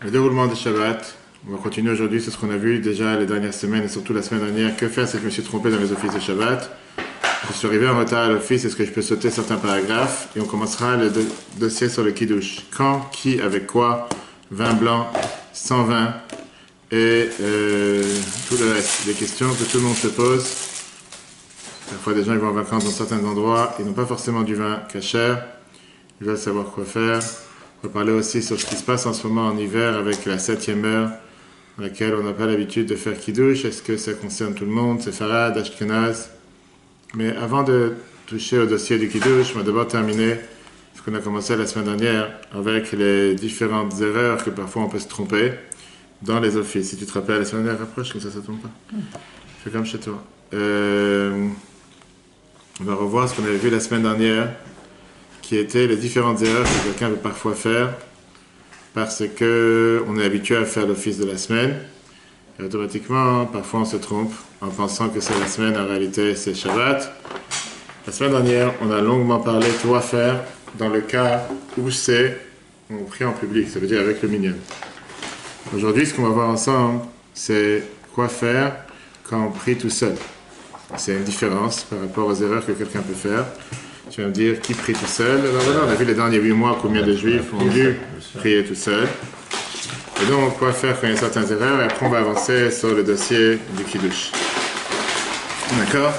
Le déroulement de Shabbat, on va continuer aujourd'hui, c'est ce qu'on a vu déjà les dernières semaines et surtout la semaine dernière. Que faire si je me suis trompé dans les offices de Shabbat? Je suis arrivé en retard à l'office, est-ce que je peux sauter certains paragraphes? Et on commencera le dossier sur le Kiddush. Quand, qui, avec quoi, vin blanc, sans vin et tout le reste. Des questions que tout le monde se pose. Parfois des gens ils vont en vacances dans certains endroits, ils n'ont pas forcément du vin cachère, ils veulent savoir quoi faire. On va parler aussi sur ce qui se passe en ce moment en hiver avec la 7e heure, dans laquelle on n'a pas l'habitude de faire Kiddush. Est-ce que ça concerne tout le monde, Séfarad, Ashkenaz? Mais avant de toucher au dossier du Kiddush, on va d'abord terminer ce qu'on a commencé la semaine dernière avec les différentes erreurs que parfois on peut se tromper dans les offices. Si tu te rappelles, la semaine dernière, rapproche, comme ça ne tombe pas. Fais comme chez toi. On va revoir ce qu'on avait vu la semaine dernière, qui étaient les différentes erreurs que quelqu'un peut parfois faire parce qu'on est habitué à faire l'office de la semaine. Et automatiquement, parfois on se trompe en pensant que c'est la semaine, en réalité c'est Shabbat. La semaine dernière, on a longuement parlé de quoi faire dans le cas où on prie en public, ça veut dire avec le minyan. Aujourd'hui, ce qu'on va voir ensemble, c'est quoi faire quand on prie tout seul. C'est une différence par rapport aux erreurs que quelqu'un peut faire. Tu vas me dire qui prie tout seul. Alors voilà, on a vu les derniers 8 mois combien de juifs ont dû prier tout seul. Et donc, quoi faire quand il y a certaines erreurs. Et après, on va avancer sur le dossier du Kiddush. D'accord?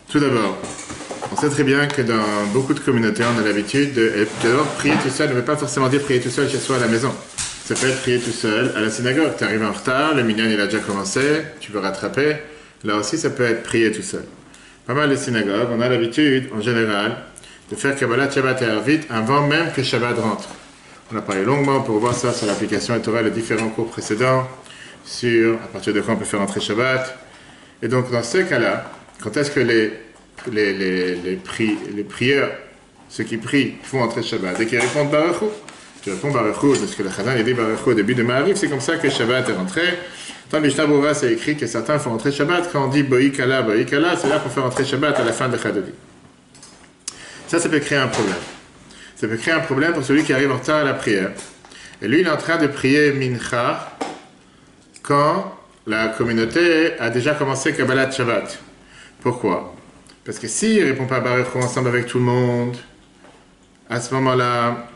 Tout d'abord, on sait très bien que dans beaucoup de communautés, on a l'habitude de prier tout seul. Ne veut pas forcément dire prier tout seul chez soi à la maison. Ça peut être prier tout seul à la synagogue. Tu arrives en retard, le minyan il a déjà commencé, tu veux rattraper. Là aussi, ça peut être prier tout seul. Pas mal de synagogues, on a l'habitude, en général, de faire Kabbalat Shabbat et Arvit avant même que Shabbat rentre. On a parlé longuement pour voir ça sur l'application et Torah, les différents cours précédents, sur à partir de quand on peut faire entrer Shabbat. Et donc, dans ce cas-là, quand est-ce que les prieurs, ceux qui prient, font entrer Shabbat? Dès qu'ils répondent Baruch Hu, tu réponds Baruch Hu, parce que le Chazan il dit Baruch Hu au début de Ma'ariv, c'est comme ça que Shabbat est rentré. Dans le Mishnah Berurah, c'est écrit que certains font rentrer Shabbat. Quand on dit Boïkala, c'est là qu'on fait rentrer Shabbat à la fin de Chadodi. Ça peut créer un problème. Ça peut créer un problème pour celui qui arrive en retard à la prière. Et lui, il est en train de prier Mincha quand la communauté a déjà commencé Kabbalat Shabbat. Pourquoi? Parce que s'il ne répond pas Baruch Hu ensemble avec tout le monde, à ce moment-là,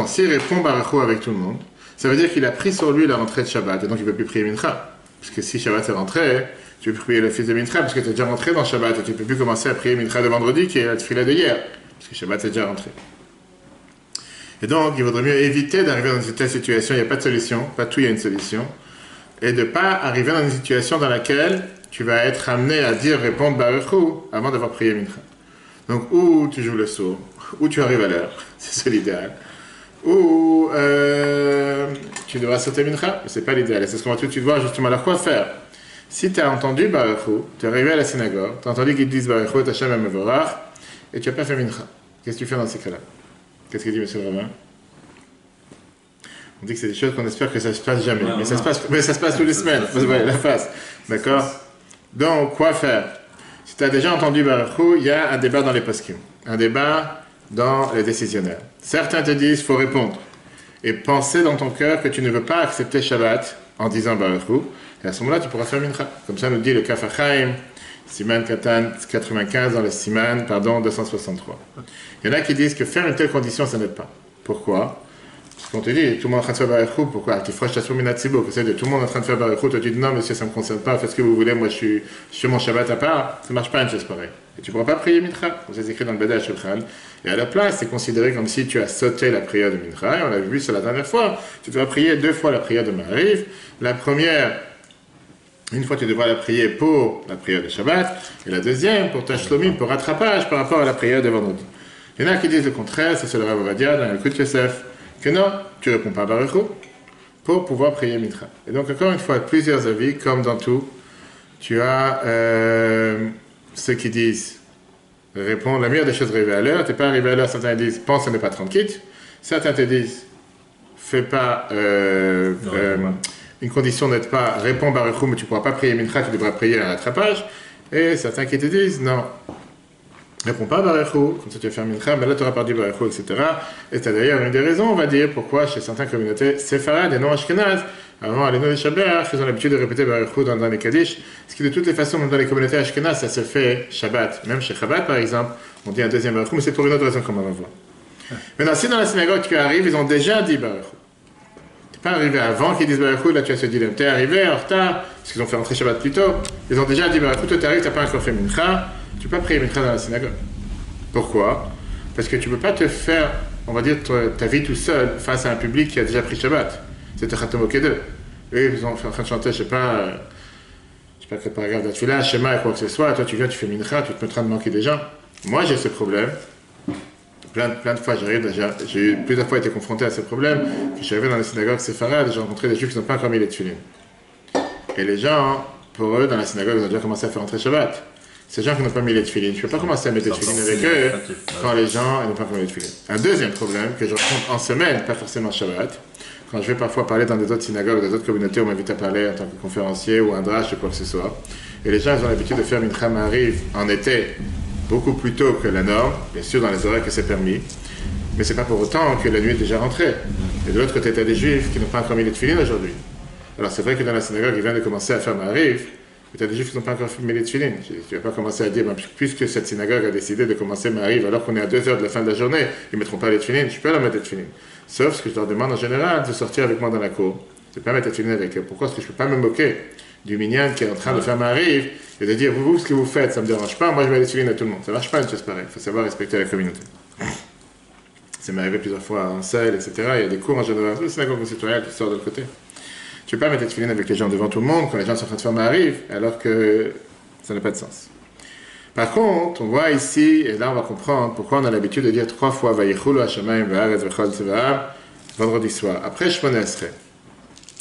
s'il répond Baruch Hu avec tout le monde, ça veut dire qu'il a pris sur lui la rentrée de Shabbat, et donc il ne peut plus prier Mincha. Parce que si Shabbat est rentré, tu peux plus prier le fils de Mincha, parce que tu es déjà rentré dans Shabbat, et tu ne peux plus commencer à prier Mincha de vendredi, qui est la tefila de hier, parce que Shabbat est déjà rentré. Et donc, il vaudrait mieux éviter d'arriver dans une telle situation, il n'y a pas de solution, pas tout, il y a une solution, et de ne pas arriver dans une situation dans laquelle tu vas être amené à dire répondre Baruch Hu avant d'avoir prié Mincha. Donc, ou tu joues le sourd, ou tu arrives à l'heure, c'est ça l'idéal. Ou tu devras sauter Mincha, mais ce n'est pas l'idéal. Et c'est ce qu'on va tout de suite voir justement. Alors quoi faire? Si tu as entendu Baruch Hu, tu es arrivé à la synagogue, tu as entendu qu'ils te disent Baruch Hu, Hashem Mevorach, et tu n'as pas fait Mincha. Qu'est-ce que tu fais dans ces cas-là? Qu'est-ce qu'il dit M. Rabin? On dit que c'est des choses qu'on espère que ça ne se passe jamais. Mais ça se passe toutes les semaines. Vous voyez la face. D'accord? Donc, quoi faire? Si tu as déjà entendu Baruch Hu, il y a un débat dans les poskim. Un débat dans les décisionnaires. Certains te disent, il faut répondre. Et penser dans ton cœur que tu ne veux pas accepter Shabbat en disant Baruch Hu. Et à ce moment-là, tu pourras faire Mincha. Comme ça nous dit le Kaf HaChaim, Siman Katan 95 dans le Siman, 263. Il y en a qui disent que faire une telle condition, ça n'aide pas. Pourquoi? Parce qu'on te dit, tout le monde est en train de faire Baruch Hu, pourquoi? Tu feras Shasur Minatsibo, que c'est de tout le monde en train de faire Baruch Hu, toi tu dis non, monsieur, ça ne me concerne pas, faites ce que vous voulez, moi je suis mon Shabbat à part, ça ne marche pas une chose pareille. Et tu ne pourras pas prier Mincha, comme c'est écrit dans le Beda Shulchan. Et à la place, c'est considéré comme si tu as sauté la prière de Mincha, et on l'a vu ça la dernière fois, tu dois prier 2 fois la prière de Ma'ariv. La première, une fois tu devras la prier pour la prière de Shabbat, et la deuxième pour ta Shlomim, pour rattrapage par rapport à la prière de vendredi. Il y en a qui disent le contraire, c'est le Rav Ovadia dans le Kut Yosef, que non, tu ne réponds pas à Baruch Hu pour pouvoir prier Mincha. Et donc, encore une fois, plusieurs avis, comme dans tout, tu as ceux qui disent répondre, la meilleure des choses, arriver à l'heure, tu n'es pas arrivé à l'heure, certains disent pense à ne pas te rendre quitte, certains te disent fais pas une condition d'être pas, réponds Baruch Hu, mais tu ne pourras pas prier Mincha, tu devras prier un rattrapage, et certains qui te disent non, Réponds pas Baruchou, comme ça tu vas faire Mincha, mais là tu auras pas dit Baruchou, etc. Et c'est d'ailleurs une des raisons, on va dire, pourquoi chez certaines communautés séfarades et non ashkénazes, avant Alenu et Shabbat, ils ont l'habitude de répéter Baruchou dans les Kaddish, ce qui de toutes les façons, même dans les communautés ashkénazes, ça se fait Shabbat. Même chez Chabad par exemple, on dit un deuxième Baruchou, mais c'est pour une autre raison qu'on va voir. Maintenant, si dans la synagogue tu arrives, ils ont déjà dit Baruchou. Tu n'es pas arrivé avant qu'ils disent Baruchou, là tu as ce dilemme. Tu es arrivé en retard, parce qu'ils ont fait entrer Shabbat plus tôt, ils ont déjà dit Baruchou, toi tu arrives, tu n'as pas encore fait Mincha. Tu ne peux pas prier Mincha dans la synagogue. Pourquoi? Parce que tu ne peux pas te faire, on va dire, ta vie tout seul face à un public qui a déjà pris Shabbat. C'est te moquer d'eux. Eux, ils sont en train de chanter, je sais pas quel paragraphe de Tfila, Shema et quoi que ce soit. Toi, tu viens, tu fais Mincha, tu te mettras de manquer des gens. Moi, j'ai ce problème. Plein de fois, j'ai plusieurs fois été confronté à ce problème. Je suis arrivé dans les synagogues séfarades et j'ai rencontré des juifs qui n'ont pas encore mis les tefilines. Et les gens, pour eux, dans la synagogue, ils ont déjà commencé à faire entrer Shabbat. Ces gens qui n'ont pas mis les tefilines, je ne peux pas commencer à mettre les tefilines avec eux quand les gens n'ont pas mis les tefilines. Un deuxième problème que je rencontre en semaine, pas forcément Shabbat, quand je vais parfois parler dans des autres synagogues, des autres communautés, on m'invite à parler en tant que conférencier ou un drash ou quoi que ce soit. Et les gens ils ont l'habitude de faire Mincha Ma'ariv en été beaucoup plus tôt que la norme, bien sûr dans les horaires que c'est permis, mais c'est pas pour autant que la nuit est déjà rentrée. Et de l'autre côté, tu as des juifs qui n'ont pas encore mis les tefilines aujourd'hui. Alors c'est vrai que dans la synagogue, ils viennent de commencer à faire Ma'ariv, mais tu as des juifs qui n'ont pas encore mis les tefilines. Tu ne vas pas commencer à dire, puisque cette synagogue a décidé de commencer Ma'ariv alors qu'on est à 2 heures de la fin de la journée, ils ne mettront pas les tefilines, je peux leur mettre les tefilines. Sauf ce que je leur demande en général, de sortir avec moi dans la cour, de ne pas mettre les tefilines avec eux. Pourquoi? Parce que je ne peux pas me moquer du minyan qui est en train de faire Ma'ariv et de dire, vous, ce que vous faites, ça ne me dérange pas, moi je mets les tefilines à tout le monde. Ça ne marche pas une chose pareille, il faut savoir respecter la communauté. Ça m'est arrivé plusieurs fois en salle, etc. Il y a des cours en général, le synagogue citoyen qui sort de l'autre côté. Tu ne peux pas mettre les tefilines avec les gens devant tout le monde quand les gens sont en train de faire Ma'ariv, alors que ça n'a pas de sens. Par contre, on voit ici, et là on va comprendre pourquoi on a l'habitude de dire 3 fois Vayichulu Hashamayim v'Haaretz v'Chol Tzevahav vendredi soir. Après Shmona Esrei,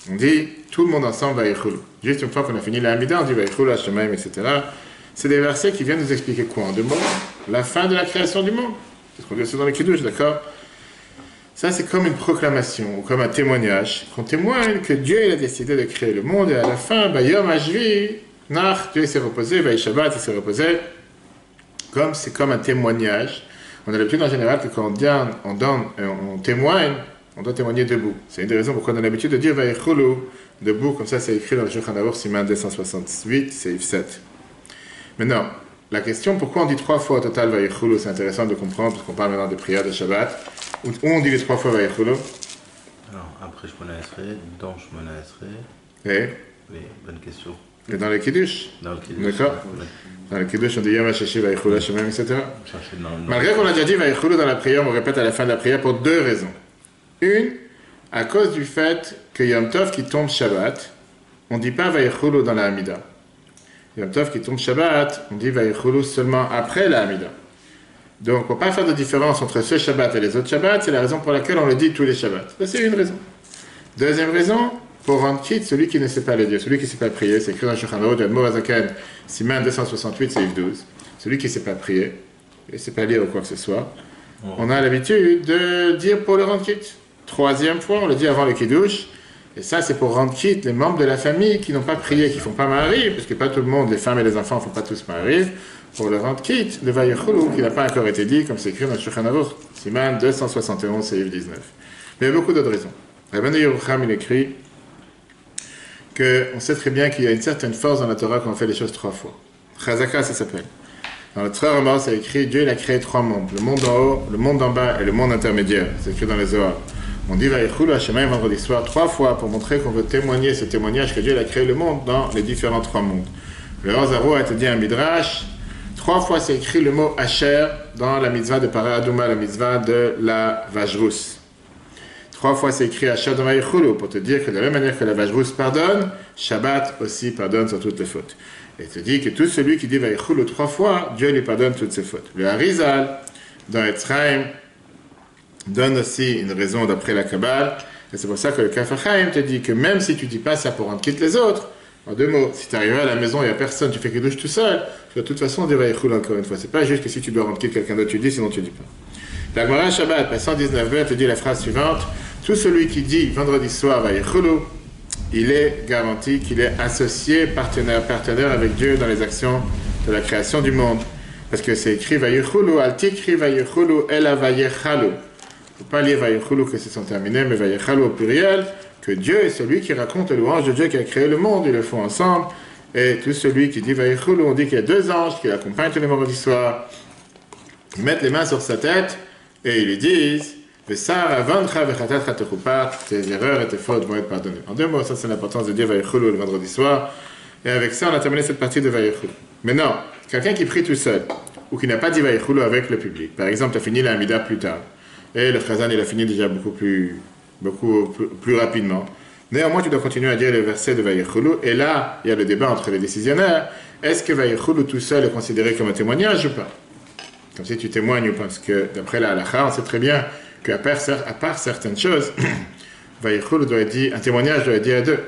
on dit tout le monde ensemble Vayichulu. Juste une fois qu'on a fini la Hamida, on dit Vayichulu Hashamayim, etc. C'est des versets qui viennent nous expliquer quoi en 2 mots? La fin de la création du monde. C'est ce qu'on dit aussi dans les Kiddush, d'accord? Ça, c'est comme une proclamation, ou comme un témoignage, qu'on témoigne que Dieu il a décidé de créer le monde, et à la fin, Yom Hashvi, Nach, Dieu s'est reposé, Shabbat, il s'est reposé. C'est comme un témoignage. On a l'habitude en général que quand on témoigne, on doit témoigner debout. C'est une des raisons pourquoi on a l'habitude de dire Vayichulu debout, comme ça c'est écrit dans le Shulchan Aruch, Siman 268, Seif 7. Maintenant, la question pourquoi on dit 3 fois au total Vayichulu, c'est intéressant de comprendre, parce qu'on parle maintenant de prière de Shabbat. Où on dit les 3 fois Vayichulu? Alors, après Shmona Esrei, dans Shmona Esrei. Et oui, bonne question. Et dans le Kiddush? Dans le Kiddush. D'accord. Ouais. Dans le Kiddush, on dit Yom HaShishi Vayichulu Hashamayim, etc. Malgré qu'on a déjà dit Vayichulu dans la prière, on répète à la fin de la prière pour 2 raisons. Une, à cause du fait que Yom Tov qui tombe Shabbat, on ne dit pas Vayichulu dans la Hamida. Yom Tov qui tombe Shabbat, on dit Vayichulu seulement après la Hamida. Donc, on ne peut pas faire de différence entre ce Shabbat et les autres Shabbats, c'est la raison pour laquelle on le dit tous les Shabbats. Ça, c'est une raison. Deuxième raison, pour rendre quitte celui qui ne sait pas le dire, celui qui ne sait pas prier, c'est écrit dans le Shulchan Aruch, Admor Hazaken, Siman 268, Seif 12. Celui qui ne sait pas prier, et ne sait pas lire ou quoi que ce soit, on a l'habitude de dire pour le rendre quitte. 3e fois, on le dit avant le Kiddush, et ça, c'est pour rendre quitte les membres de la famille qui n'ont pas prié, qui ne font pas Ma'ariv, parce que pas tout le monde, les femmes et les enfants ne font pas tous Ma'ariv, pour le rendre quitte, le Vayichulu, qui n'a pas encore été dit, comme c'est écrit dans le Shulchan Aruch, Siman 271, Seif 19. Mais il y a beaucoup d'autres raisons. Rabbeinu Yerucham, il écrit qu'on sait très bien qu'il y a une certaine force dans la Torah quand on fait les choses 3 fois. Chazaka, ça s'appelle. Dans le Torah Ramah, c'est écrit, Dieu il a créé 3 mondes, le monde d'en haut, le monde d'en bas et le monde intermédiaire. C'est écrit dans les Zohar. On dit Vayichulu Hashamayim vendredi soir 3 fois pour montrer qu'on veut témoigner ce témoignage que Dieu il a créé le monde dans les différents 3 mondes. Le Hazaro a été dit un midrash. 3 fois c'est écrit le mot Asher dans la mitzvah de Para Aduma, la mitzvah de la vache rousse. 3 fois c'est écrit Asher dans Vayichulu pour te dire que de la même manière que la vache rousse pardonne, Shabbat aussi pardonne sur toutes les fautes. Et te dit que tout celui qui dit Vayichulu 3 fois, Dieu lui pardonne toutes ses fautes. Le Harizal, dans Etzraim, donne aussi une raison d'après la Kabbale, et c'est pour ça que le Kaf HaChaim te dit que même si tu ne dis pas ça pour rendre quitte les autres, en 2 mots, si tu arrives à la maison, il n'y a personne, tu fais que douche tout seul, tu vas de toute façon dire Vayichulu encore une fois. C'est pas juste que si tu dois rendre quitte quelqu'un d'autre, tu dis, sinon tu dis pas. La Gemara Shabbat, 119b, te dit la phrase suivante, tout celui qui dit vendredi soir Vayichulu, il est garanti qu'il est associé, partenaire avec Dieu dans les actions de la création du monde. Parce que c'est écrit Vayichulu, Altikri Vayichulu, Ela Vayechalu. Il ne faut pas lire Vayichulu que c'est sont terminés, mais Vayechalu au pluriel, que Dieu est celui qui raconte le louange de Dieu qui a créé le monde, ils le font ensemble. Et tout celui qui dit Vayichulu, on dit qu'il y a deux anges qui l'accompagnent tous les vendredis soirs. Ils mettent les mains sur sa tête et ils lui disent Vesara Vandra Vechatat Techupat, tes erreurs et tes fautes vont être pardonnées. En deux mots, ça c'est l'importance de dire Vayichulu le vendredi soir. Et avec ça, on a terminé cette partie de Vayichulu. Maintenant, quelqu'un qui prie tout seul, ou qui n'a pas dit Vayichulu avec le public, par exemple, tu as fini la Hamida plus tard, et le Chazan, il a fini déjà beaucoup plus rapidement. Néanmoins, tu dois continuer à dire le verset de Vayichulu, et là, il y a le débat entre les décisionnaires. Est-ce que Vayichulu tout seul est considéré comme un témoignage ou pas? Comme si tu témoignes ou pas, parce que d'après la halakha, on sait très bien qu'à part certaines choses, Vayichulu doit être dit, un témoignage doit être dit à deux.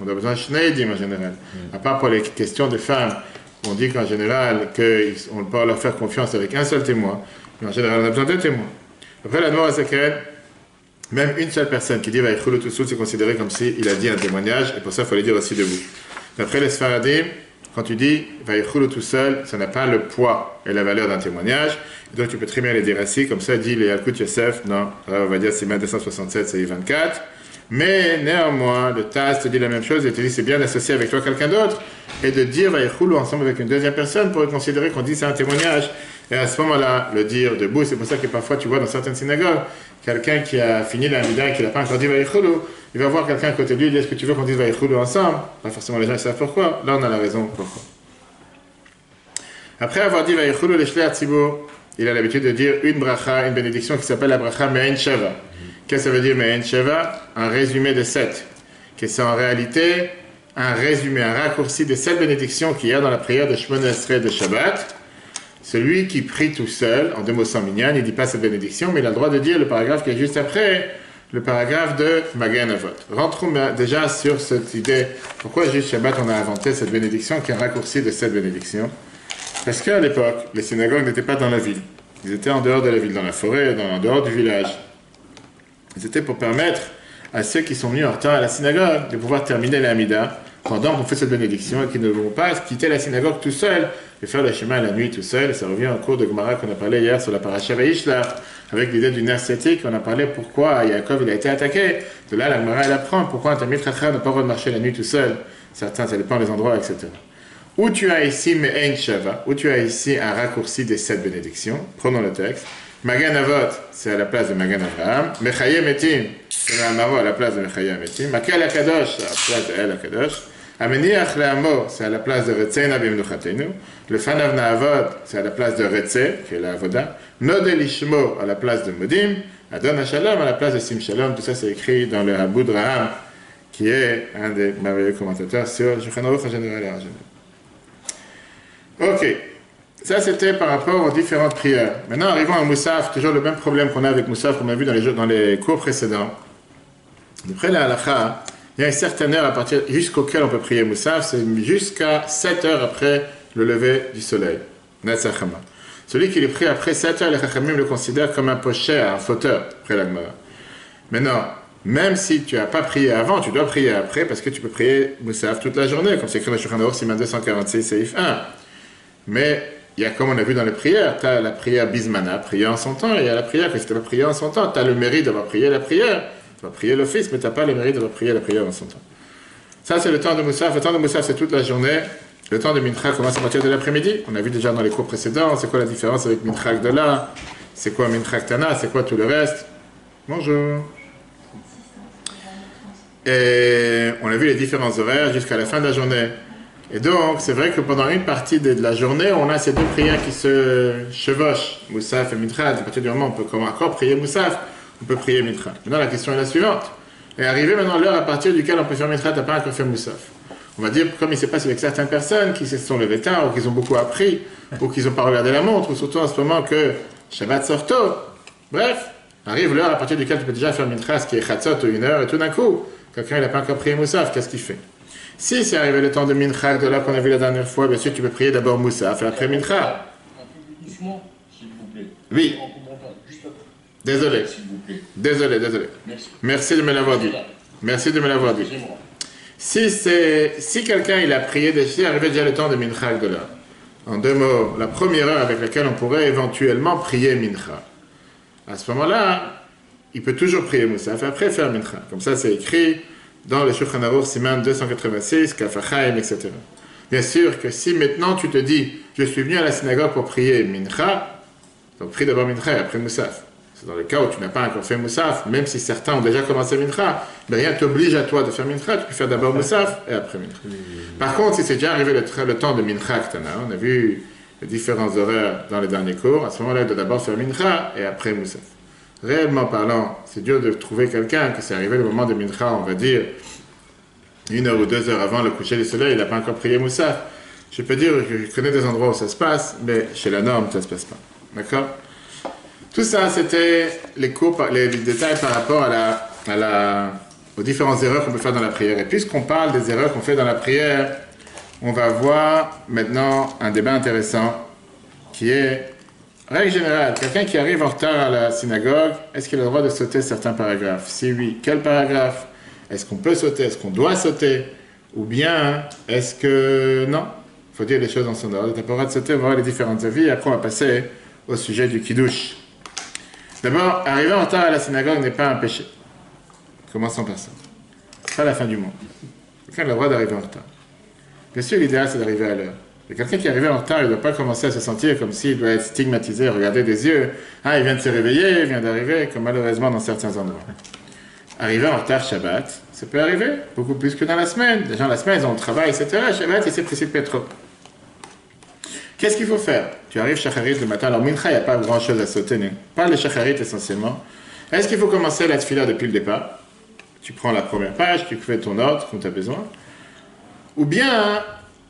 On a besoin de Shneidim en général. À part pour les questions de femmes, on dit qu'en général, on peut leur faire confiance avec un seul témoin. Mais en général, on a besoin de deux témoins. Après la Noire Zaken, même une seule personne qui dit Vayichulu tout seul, c'est considéré comme s'il a dit un témoignage, et pour ça, il faut le dire aussi debout. D'après les Sfaradim, quand tu dis Vayichulu tout seul, ça n'a pas le poids et la valeur d'un témoignage. Et donc tu peux très bien les dire ainsi, comme ça, dit les Yalkut Yosef, non, on va dire c'est 267, c'est 24. Mais néanmoins, le TAS te dit la même chose et te dit c'est bien d'associer avec toi quelqu'un d'autre et de dire Vayichulu ensemble avec une deuxième personne pour considérer qu'on dit c'est un témoignage. Et à ce moment-là, le dire debout, c'est pour ça que parfois tu vois dans certaines synagogues, quelqu'un qui a fini la Hamida et qui n'a pas encore dit Vayichulu, il va voir quelqu'un à côté de lui et dit est-ce que tu veux qu'on dise Vayichulu ensemble? Pas forcément les gens savent pourquoi. Là, on a la raison pourquoi. Après avoir dit Vayichulu le Shlei Tzibur, il a l'habitude de dire une bracha, une bénédiction qui s'appelle la bracha Me'en Sheva. Qu'est-ce que ça veut dire Me'en Sheva? Un résumé de 7. Que c'est en réalité un résumé, un raccourci de 7 bénédictions qu'il y a dans la prière de Shemona Esrei de Shabbat. Celui qui prie tout seul, en deux mots sans minyan, il ne dit pas cette bénédiction, mais il a le droit de dire le paragraphe qui est juste après, le paragraphe de Magen Avot. Rentrons déjà sur cette idée, pourquoi juste Shabbat on a inventé cette bénédiction qui est un raccourci de 7 bénédictions. Parce qu'à l'époque, les synagogues n'étaient pas dans la ville. Ils étaient en dehors de la ville, dans la forêt, en dehors du village. C'était pour permettre à ceux qui sont venus en retard à la synagogue de pouvoir terminer la Hamida pendant qu'on fait cette bénédiction et qui ne vont pas quitter la synagogue tout seul et faire le chemin la nuit tout seul. Et ça revient au cours de Gemara qu'on a parlé hier sur la paracha Vayishlach avec l'idée du nerf sceptique. On a parlé pourquoi Yaakov il a été attaqué. De là, la Gemara elle apprend pourquoi un Talmid Chacham n'a pas le droit de marcher la nuit tout seul. Certains, ça dépend des endroits, etc. Où tu as ici Me'en Sheva, où tu as ici un raccourci des 7 bénédictions. Prenons le texte. Magan Avot, c'est à la place de Magan Avraham. Mechayem Etim, c'est à la place de Mechayem Etim. Makel Akadosh, c'est à la place de El Akadosh. Ameniach Le'amo, c'est à la place de Retzeina Bimnuchatenu. Le Fanav Na'avot, c'est à la place de Retze, qui est la Avoda. Nodel Ishmo, à la place de Modim. Adon HaShalom, à la place de Sim Shalom. Tout ça, c'est écrit dans le Haboud Raham, qui est un des merveilleux commentateurs sur Shulchan Aruch en général et en général. Ok. Ça, c'était par rapport aux différentes prières. Maintenant, arrivons à Moussaf, toujours le même problème qu'on a avec Moussaf, qu'on a vu dans les cours précédents. D'après la halakha, il y a une certaine heure à partir jusqu'auquel on peut prier Moussaf, c'est jusqu'à 7 heures après le lever du soleil. Netzachama. Celui qui le prie après 7 heures, les Chachamim le considèrent comme un pocher, un fauteur, après la Gemara. Maintenant, même si tu n'as pas prié avant, tu dois prier après, parce que tu peux prier Moussaf toute la journée, comme c'est écrit dans Shulchan Aruch, Siman 246, Seif 1. Mais il y a, comme on a vu dans les prières, tu as la prière Bismana, prier en son temps, et il y a la prière que si tu vas prier en son temps, tu as le mérite d'avoir prié la prière, tu vas prier l'office, mais tu n'as pas le mérite d'avoir prié la prière en son temps. Ça, c'est le temps de Moussaf. Le temps de Moussaf, c'est toute la journée. Le temps de Mincha commence à partir de l'après-midi. On a vu déjà dans les cours précédents, c'est quoi la différence avec Mincha Gdola, c'est quoi Mincha Ktana, c'est quoi tout le reste. Bonjour. Et on a vu les différents horaires jusqu'à la fin de la journée. Et donc, c'est vrai que pendant une partie de la journée, on a ces deux prières qui se chevauchent, Moussaf et Mincha. À partir du moment où on peut encore prier Moussaf, on peut prier Mincha. Maintenant, la question est la suivante. Et arrivé maintenant l'heure à partir duquel on peut faire Mincha, tu n'as pas encore fait Moussaf. On va dire, comme il s'est passé avec certaines personnes qui se sont levées tard, ou qui ont beaucoup appris, ou qui n'ont pas regardé la montre, ou surtout en ce moment que Shabbat sort tôt. Bref, arrive l'heure à partir duquel tu peux déjà faire Mincha, ce qui est Chatzot ou 1 heure, et tout d'un coup, quelqu'un n'a pas encore prié Moussaf, qu'est-ce qu'il fait? Si c'est arrivé le temps de Mincha, de là qu'on a vu la dernière fois, bien sûr, tu peux prier d'abord Moussaf et après Mincha. Doucement, s'il vous plaît. Oui. Désolé. Désolé. Merci de me l'avoir dit. Merci de me l'avoir dit. Si quelqu'un il a prié déjà, arrivé déjà le temps de Mincha de là. En deux mots, la première heure avec laquelle on pourrait éventuellement prier Mincha. À ce moment-là, il peut toujours prier Moussaf et après faire Mincha. Comme ça, c'est écrit dans le Shulchan Aruch Siman 286, Kaf HaChaim, etc. Bien sûr que si maintenant tu te dis, je suis venu à la synagogue pour prier Mincha, donc prie d'abord Mincha et après Moussaf. C'est dans le cas où tu n'as pas encore fait Moussaf, même si certains ont déjà commencé Mincha, mais rien t'oblige à toi de faire Mincha, tu peux faire d'abord Moussaf et après Mincha. Par contre, si c'est déjà arrivé le temps de Mincha Ktana, on a vu les différents horaires dans les derniers cours, à ce moment-là, il doit d'abord faire Mincha et après Moussaf. Réellement parlant, c'est dur de trouver quelqu'un que c'est arrivé le moment de Mincha, on va dire, 1 heure ou 2 heures avant le coucher du soleil, il n'a pas encore prié Moussaf. Je peux dire que je connais des endroits où ça se passe, mais chez la norme, ça ne se passe pas. D'accord? Tout ça, c'était les détails par rapport aux différentes erreurs qu'on peut faire dans la prière. Et puisqu'on parle des erreurs qu'on fait dans la prière, on va voir maintenant un débat intéressant qui est, règle générale, quelqu'un qui arrive en retard à la synagogue, est-ce qu'il a le droit de sauter certains paragraphes? Si oui, quel paragraphe? Est-ce qu'on peut sauter? Est-ce qu'on doit sauter? Ou bien, est-ce que non? Il faut dire les choses dans son ordre. Tu n'as pas le droit de sauter, on va voir les différentes avis, et après on va passer au sujet du kiddush. D'abord, arriver en retard à la synagogue n'est pas un péché. Commençons par ça. C'est pas la fin du monde. Quelqu'un a le droit d'arriver en retard. Bien sûr, l'idéal, c'est d'arriver à l'heure. Mais quelqu'un qui arrive en retard, il ne doit pas commencer à se sentir comme s'il doit être stigmatisé, regarder des yeux. Ah, il vient de se réveiller, il vient d'arriver, comme malheureusement dans certains endroits. Arriver en retard Shabbat, ça peut arriver, beaucoup plus que dans la semaine. Les gens, la semaine, ils ont le travail, etc. Shabbat, il s'est précipité trop. Qu'est-ce qu'il faut faire? Tu arrives Shacharit le matin, alors Mincha, il n'y a pas grand-chose à sauter, mais pas le Shacharit essentiellement. Est-ce qu'il faut commencer la tefila depuis le départ? Tu prends la première page, tu fais ton ordre, comme tu as besoin. Ou bien,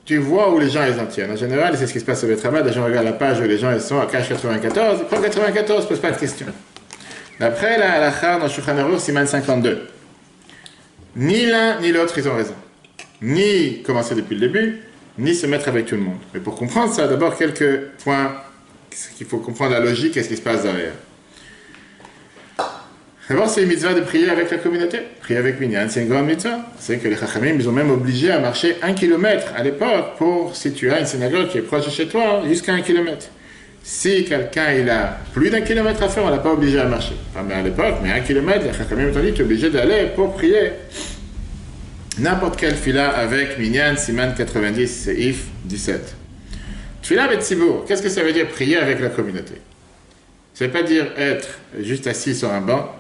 tu vois où les gens ils en tiennent. En général, c'est ce qui se passe au Betrabat, les gens regardent la page où les gens ils sont à page 94, ils prennent 94, pose pas de questions. D'après la halakha dans Shulchan Aruch, Siman 52, ni l'un ni l'autre ils ont raison. Ni commencer depuis le début, ni se mettre avec tout le monde. Mais pour comprendre ça, d'abord quelques points qu'il faut comprendre la logique et ce qui se passe derrière. D'abord, c'est une mitzvah de prier avec la communauté. Prier avec Minyan, c'est une grande mitzvah. C'est que les Chachamim, ils ont même obligé à marcher 1 kilomètre à l'époque pour, si tu as une synagogue qui est proche de chez toi, jusqu'à 1 kilomètre. Si quelqu'un il a plus d'1 kilomètre à faire, on ne l'a pas obligé à marcher. Enfin, mais à l'époque, mais 1 kilomètre, les Chachamim ont dit, tu es obligé d'aller pour prier n'importe quelle fila avec Minyan, Siman 90, Seif 17. Fila Betzibur, qu'est-ce que ça veut dire prier avec la communauté? Ça ne veut pas dire être juste assis sur un banc.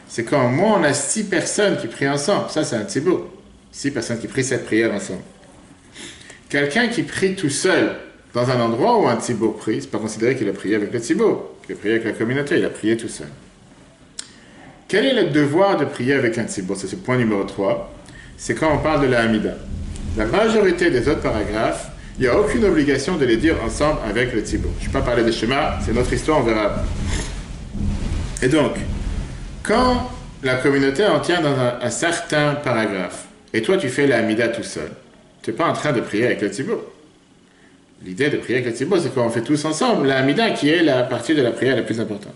C'est quand moi on a 6 personnes qui prient ensemble. Ça c'est un tzibour. 6 personnes qui prient cette prière ensemble. Quelqu'un qui prie tout seul dans un endroit où un tzibour prie, c'est pas considéré qu'il a prié avec le tzibour, qu'il a prié avec la communauté, il a prié tout seul. Quel est le devoir de prier avec un tzibour? C'est ce point numéro 3. C'est quand on parle de la Hamida. La majorité des autres paragraphes, il n'y a aucune obligation de les dire ensemble avec le tzibour. Je ne vais pas parler de schéma, c'est notre histoire, on verra. Et donc, quand la communauté en tient dans un certain paragraphe, et toi tu fais la Hamida tout seul, tu n'es pas en train de prier avec le tzibour. L'idée de prier avec le tzibour, c'est qu'on fait tous ensemble la Hamida qui est la partie de la prière la plus importante.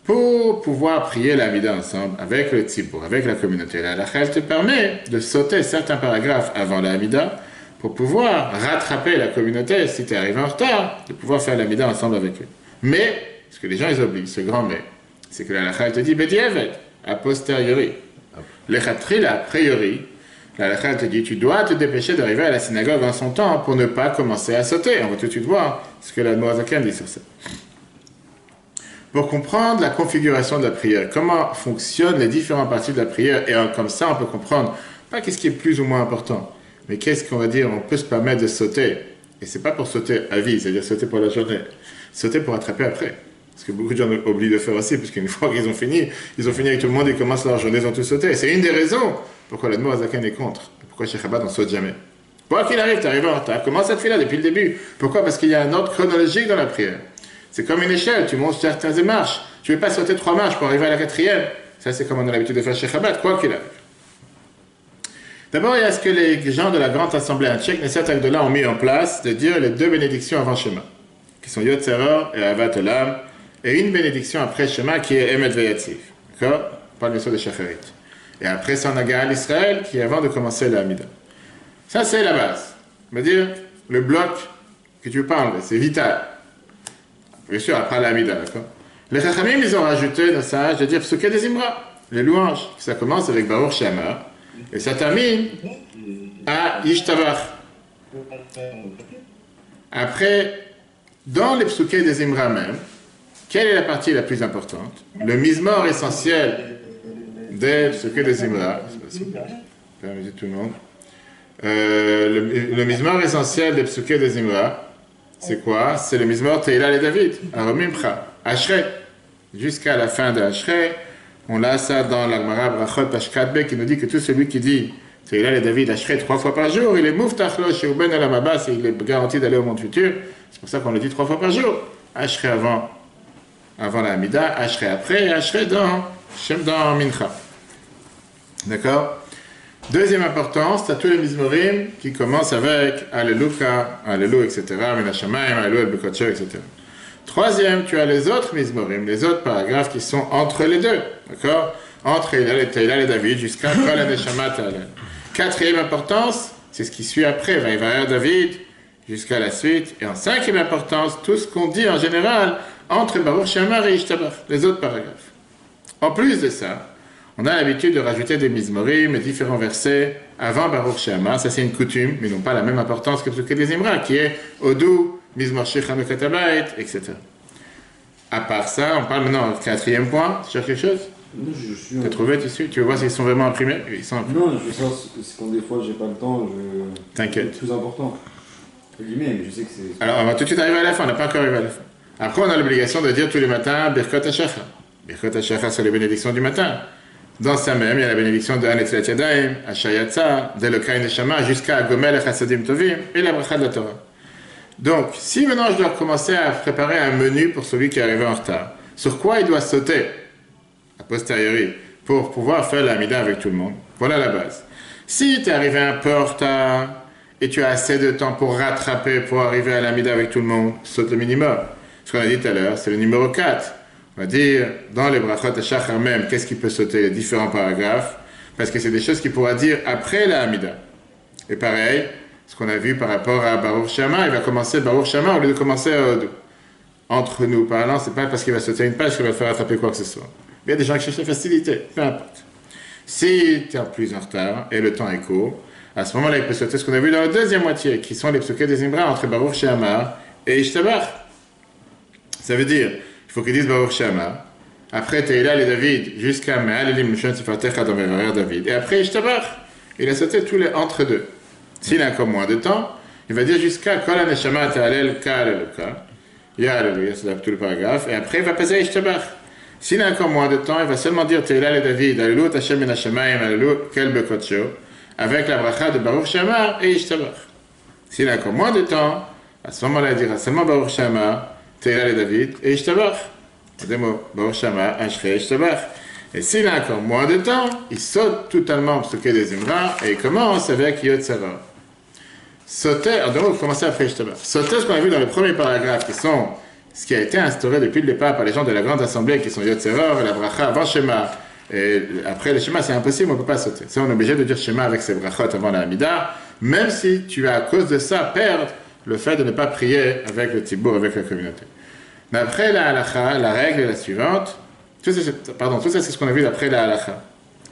Pour pouvoir prier la Hamida ensemble avec le tzibour, avec la communauté, la halakha te permet de sauter certains paragraphes avant la Hamida pour pouvoir rattraper la communauté si tu es arrivé en retard, de pouvoir faire la Hamida ensemble avec eux. Mais, ce que les gens ils oublient, ce grand mais, c'est que la halakha te dit bediavad, a posteriori. Lechatchila, a priori, la halakha te dit tu dois te dépêcher d'arriver à la synagogue en son temps pour ne pas commencer à sauter. On va tout de suite voir ce que la Moazakan dit sur ça. Pour comprendre la configuration de la prière, comment fonctionnent les différentes parties de la prière, et comme ça on peut comprendre, pas qu'est-ce qui est plus ou moins important, mais qu'est-ce qu'on va dire, on peut se permettre de sauter, et c'est pas pour sauter à vie, c'est-à-dire sauter pour la journée, sauter pour attraper après. Parce que beaucoup de gens oublient de faire aussi, puisqu'une fois qu'ils ont fini avec tout le monde, ils commencent leur journée, ils ont tous sauté. C'est une des raisons pourquoi la Moazakan est contre, pourquoi chez Chabad on saute jamais. Quoi qu'il arrive, tu arrives en retard, commence cette fille-là depuis le début. Pourquoi? Parce qu'il y a un ordre chronologique dans la prière. C'est comme une échelle, tu montes certaines marches. Tu ne veux pas sauter 3 marches pour arriver à la 4e. Ça, c'est comme on a l'habitude de faire chez Chabad, quoi qu'il arrive. D'abord, il y a ce que les gens de la Grande Assemblée en Tchèque, Nesset Agdola, ont mis en place, de dire les 2 bénédictions avant Shema, qui sont Yod Tzeror et Avat Olam, et une bénédiction après Shema qui est Emet Veyativ. D'accord? On parle bien sûr de Shacharit. Et après, c'est en Agaal Israël, qui est avant de commencer la Hamida. Ça, c'est la base. On va dire le bloc que tu veux pas enlever, c'est vital. Bien sûr, après l'Amida, d'accord? Les Chachamim, ils ont rajouté dans ça, je veux dire, Psuké des Imra, les louanges. Ça commence avec Baruch Shema, et ça termine à Ishtabach. Après, dans les Psuké des Imra même, quelle est la partie la plus importante? Le Mizmor essentiel des Psuké des Imra, permettez tout le monde. Le Mizmor essentiel des Psuké des Imra, c'est quoi? C'est le Mizmor Teila et David, Aromimcha, Ashrei. Jusqu'à la fin de Ashrei, on a ça dans l'Agmara Brachot Pashkatbe qui nous dit que tout celui qui dit Teila et David, Ashrei 3 fois par jour, il est Muftach Lo Sheuben Elam Haba, il est garanti d'aller au monde futur. C'est pour ça qu'on le dit 3 fois par jour. Ashrei avant la Hamida, Ashrei après, et Ashrei dans Mincha. D'accord? Deuxième importance, tu as tous les Mizmorim qui commencent avec Alléluia, Alléluia, etc., Menashamayim, Alléluia, El Bekotcho, etc. Troisième, tu as les autres Mizmorim, les autres paragraphes qui sont entre les deux, d'accord? Entre Teila et David jusqu'à Kol HaNeshama Ta'alel. Quatrième importance, c'est ce qui suit après, Vaïvaïr David, jusqu'à la suite. Et en cinquième importance, tout ce qu'on dit en général entre Baruch Shema et Ishtabach, les autres paragraphes. En plus de ça, on a l'habitude de rajouter des Mizmorim et différents versets avant Baruch Shema. Ça, c'est une coutume, mais ils n'ont pas la même importance que Psuké des Imra, qui est Odou, Mizmor Shecha Mekatabait, etc. À part ça, on parle maintenant au quatrième point. Tu cherches quelque chose? Non, je suis. Tu as trouvé dessus? Tu veux voir s'ils sont vraiment imprimés? Ils sont imprimés. Non, je sais c'est quand des fois j'ai pas le temps, T'inquiète. C'est plus important. Entre guillemets, mais je sais que c'est. Alors, on va tout de suite arriver à la fin, on n'a pas encore arrivé à la fin. Après, on a l'obligation de dire tous les matins Birkot HaShacha. Birkot HaShacha, c'est les bénédictions du matin. Dans ça même, il y a la bénédiction de Hanetzilat Yadayim, Hashayatza, Delokai Neshama, jusqu'à Gomel Chassadim Tovim et la bracha de la Torah. Donc, si maintenant je dois commencer à préparer un menu pour celui qui est arrivé en retard, sur quoi il doit sauter, a posteriori, pour pouvoir faire l'Amida avec tout le monde? Voilà la base. Si tu es arrivé un peu en retard et tu as assez de temps pour rattraper, pour arriver à l'Amida avec tout le monde, saute le minimum. Ce qu'on a dit tout à l'heure, c'est le numéro 4. On va dire, dans les brachot HaShachar même, qu'est-ce qui peut sauter les différents paragraphes? Parce que c'est des choses qu'il pourra dire après la Hamida. Et pareil, ce qu'on a vu par rapport à Baruch Shema, il va commencer Baruch Shema au lieu de commencer à Odou. Entre nous parlant, c'est pas parce qu'il va sauter une page qu'il va faire attraper quoi que ce soit. Il y a des gens qui cherchent la facilité, peu importe. Si tu es plus en retard et le temps est court, à ce moment-là, il peut sauter ce qu'on a vu dans la deuxième moitié, qui sont les psuké des Imra entre Baruch Shema et Ishtabach. Ça veut dire, il faut qu'ils disent Baruch Shema, après Teila et David, jusqu'à Me'al Elim Mishon Sifatecha dans Vaïvaïr David, et après Ishtabach, il a sauté tous les entre-deux. S'il a encore moins de temps, il va dire jusqu'à Kol HaNeshama Ta'alel Ka'al Eloka, Ya Alléluia, c'est tout le paragraphe, et après il va passer à Ishtabach. S'il a encore moins de temps, il va seulement dire Teila et David, Alléluia Hashem Ben Hashemayim, Alléluia Kel Bekotcho, avec la bracha de Baruch Shema et Ishtabach. S'il a encore moins de temps, à ce moment-là, il dira seulement Baruch Shema, Teila et David et Ishtabach. C'est des mots, Baruch Shema, Ashrei, Ishtabach. Et s'il a encore moins de temps, il saute totalement Psuké des Imra et il commence avec Yod Sarah. Sauter, en deux mots, commencer après Ishtabach. Sauter, ce qu'on a vu dans les premiers paragraphes, qui sont ce qui a été instauré depuis le départ par les gens de la grande assemblée, qui sont Yod Sarah, la bracha avant Shema. Et après le Shema, c'est impossible, on ne peut pas sauter. Ça, on est obligé de dire Shema avec ses brachot avant la Hamida, même si tu vas à cause de ça perdre le fait de ne pas prier avec le Tzibour, avec la communauté. Mais après la halacha, la règle est la suivante. Tout ça, c'est ce qu'on a vu d'après la halacha.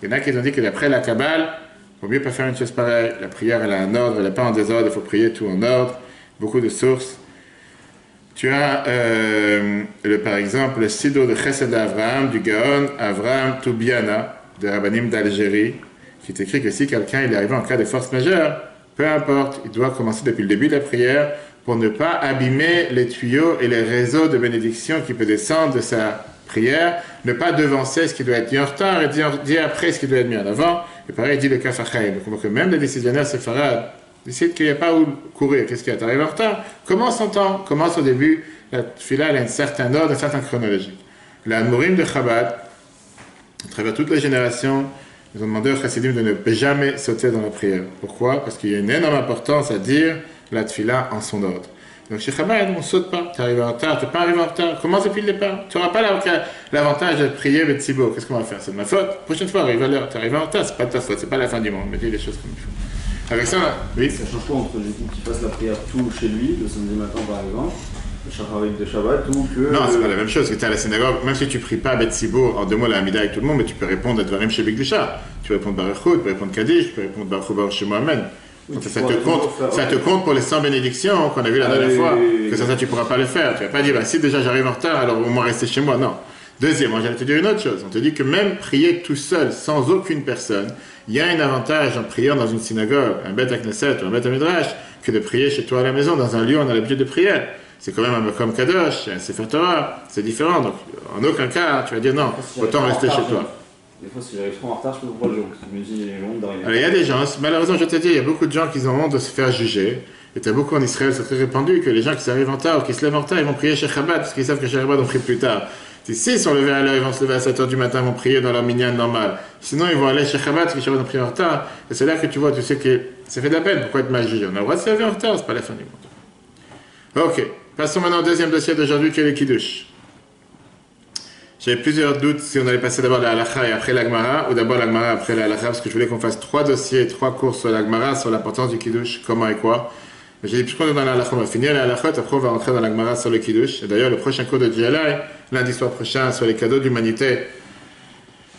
Il y en a qui ont dit que d'après la Kabbale, il ne faut mieux pas faire une chose pareille. La prière, elle a un ordre, elle n'est pas en désordre, il faut prier tout en ordre. Beaucoup de sources. Tu as, par exemple, le Siddur de Chesed d'Avraham, du Gaon Avraham Toubiana, de Rabbanim d'Algérie, qui est écrit que si quelqu'un il est arrivé en cas de force majeure, peu importe, il doit commencer depuis le début de la prière pour ne pas abîmer les tuyaux et les réseaux de bénédiction qui peuvent descendre de sa prière, ne pas devancer ce qui doit être mis en retard et dire après ce qui doit être mis en avant. Et pareil, il dit le Kafachaim. Donc on voit que même les décisionnaires séfarades décident qu'il n'y a pas où courir. Qu'est-ce qui est arrivé en retard? Commence son temps, commence au début. La tefila, elle a un certain ordre, une certaine chronologie. La Mourim de Chabad, à travers toutes les générations, ils ont demandé aux chassidim de ne jamais sauter dans la prière. Pourquoi? Parce qu'il y a une énorme importance à dire la tefila en son ordre. Donc chez Chabad, on ne saute pas. Tu arrives en retard, tu n'es pas arrivé en retard. Commence depuis le départ. Tu n'auras pas l'avantage de prier avec Tzibo. Qu'est-ce qu'on va faire? C'est de ma faute. Prochaine fois, arrive à l'heure. Tu arrives en retard, c'est pas de ta faute, c'est pas la fin du monde. Mais dis les choses comme il faut. Avec ça, oui. Ça change quoi entre du coup qu'il fasse la prière tout chez lui, le samedi matin par exemple, le Shacharit de Shabbat, ou que. Non, c'est pas la même chose. Que tu es à la synagogue, même si tu pries pas à Beth Sibour en deux mots la Hamida avec tout le monde, mais tu peux répondre à Dvarim chez Bigdusha. Tu peux répondre Baruch Hu, tu peux répondre Kaddish, tu peux répondre Baruch Hu Baruch chez Mohamed. Oui, Donc, ça te compte pour les 100 bénédictions qu'on a vu la dernière fois, que ça tu pourras pas le faire. Tu vas pas dire, si déjà j'arrive en retard, alors au moins rester chez moi. Non. Deuxièmement, j'allais te dire une autre chose. On te dit que même prier tout seul, sans aucune personne, il y a un avantage en priant dans une synagogue, un Beth Knesset ou un Beth Midrash, que de prier chez toi à la maison, dans un lieu où on a l'habitude de prier. C'est quand même un Makom Kadosh, un Sefer Torah, c'est différent. Donc, en aucun cas, tu vas dire non, autant rester chez toi. Des fois, si j'arrive trop en retard, je peux pas le jour. Je me dis, j'ai honte d'arriver. Alors, il y a des gens, malheureusement, je te dis, il y a beaucoup de gens qui ont honte de se faire juger. Et tu as beaucoup en Israël, c'est très répandu, que les gens qui arrivent en retard ou qui se lèvent en retard, ils vont prier chez Chabad, parce qu'ils savent que chez Chabad, on prie plus tard. S'ils sont levés à l'heure, ils vont se lever à 7h du matin, ils vont prier dans leur minyan normal. Sinon, ils vont aller chez Chabad, parce que Chabad, on prie en retard. Et c'est là que tu vois, tu sais que ça fait de la peine. Pourquoi être mal jugé? On a le droit de se lever en retard, c'est pas la fin du monde. Ok. Passons maintenant au deuxième dossier d'aujourd'hui, qui est le Kiddush. J'avais plusieurs doutes si on allait passer d'abord la halakha et après la Gemara, ou d'abord la Gemara après la halakha, parce que je voulais qu'on fasse 3 dossiers, 3 cours sur la Gemara, sur l'importance du Kiddush, comment et quoi. Mais j'ai dit, puisqu'on est dans la halakha, on va finir la halakha, après on va rentrer dans la Gemara sur le Kiddush. Et d'ailleurs, le prochain cours de GLI, lundi soir prochain, sur les cadeaux d'humanité,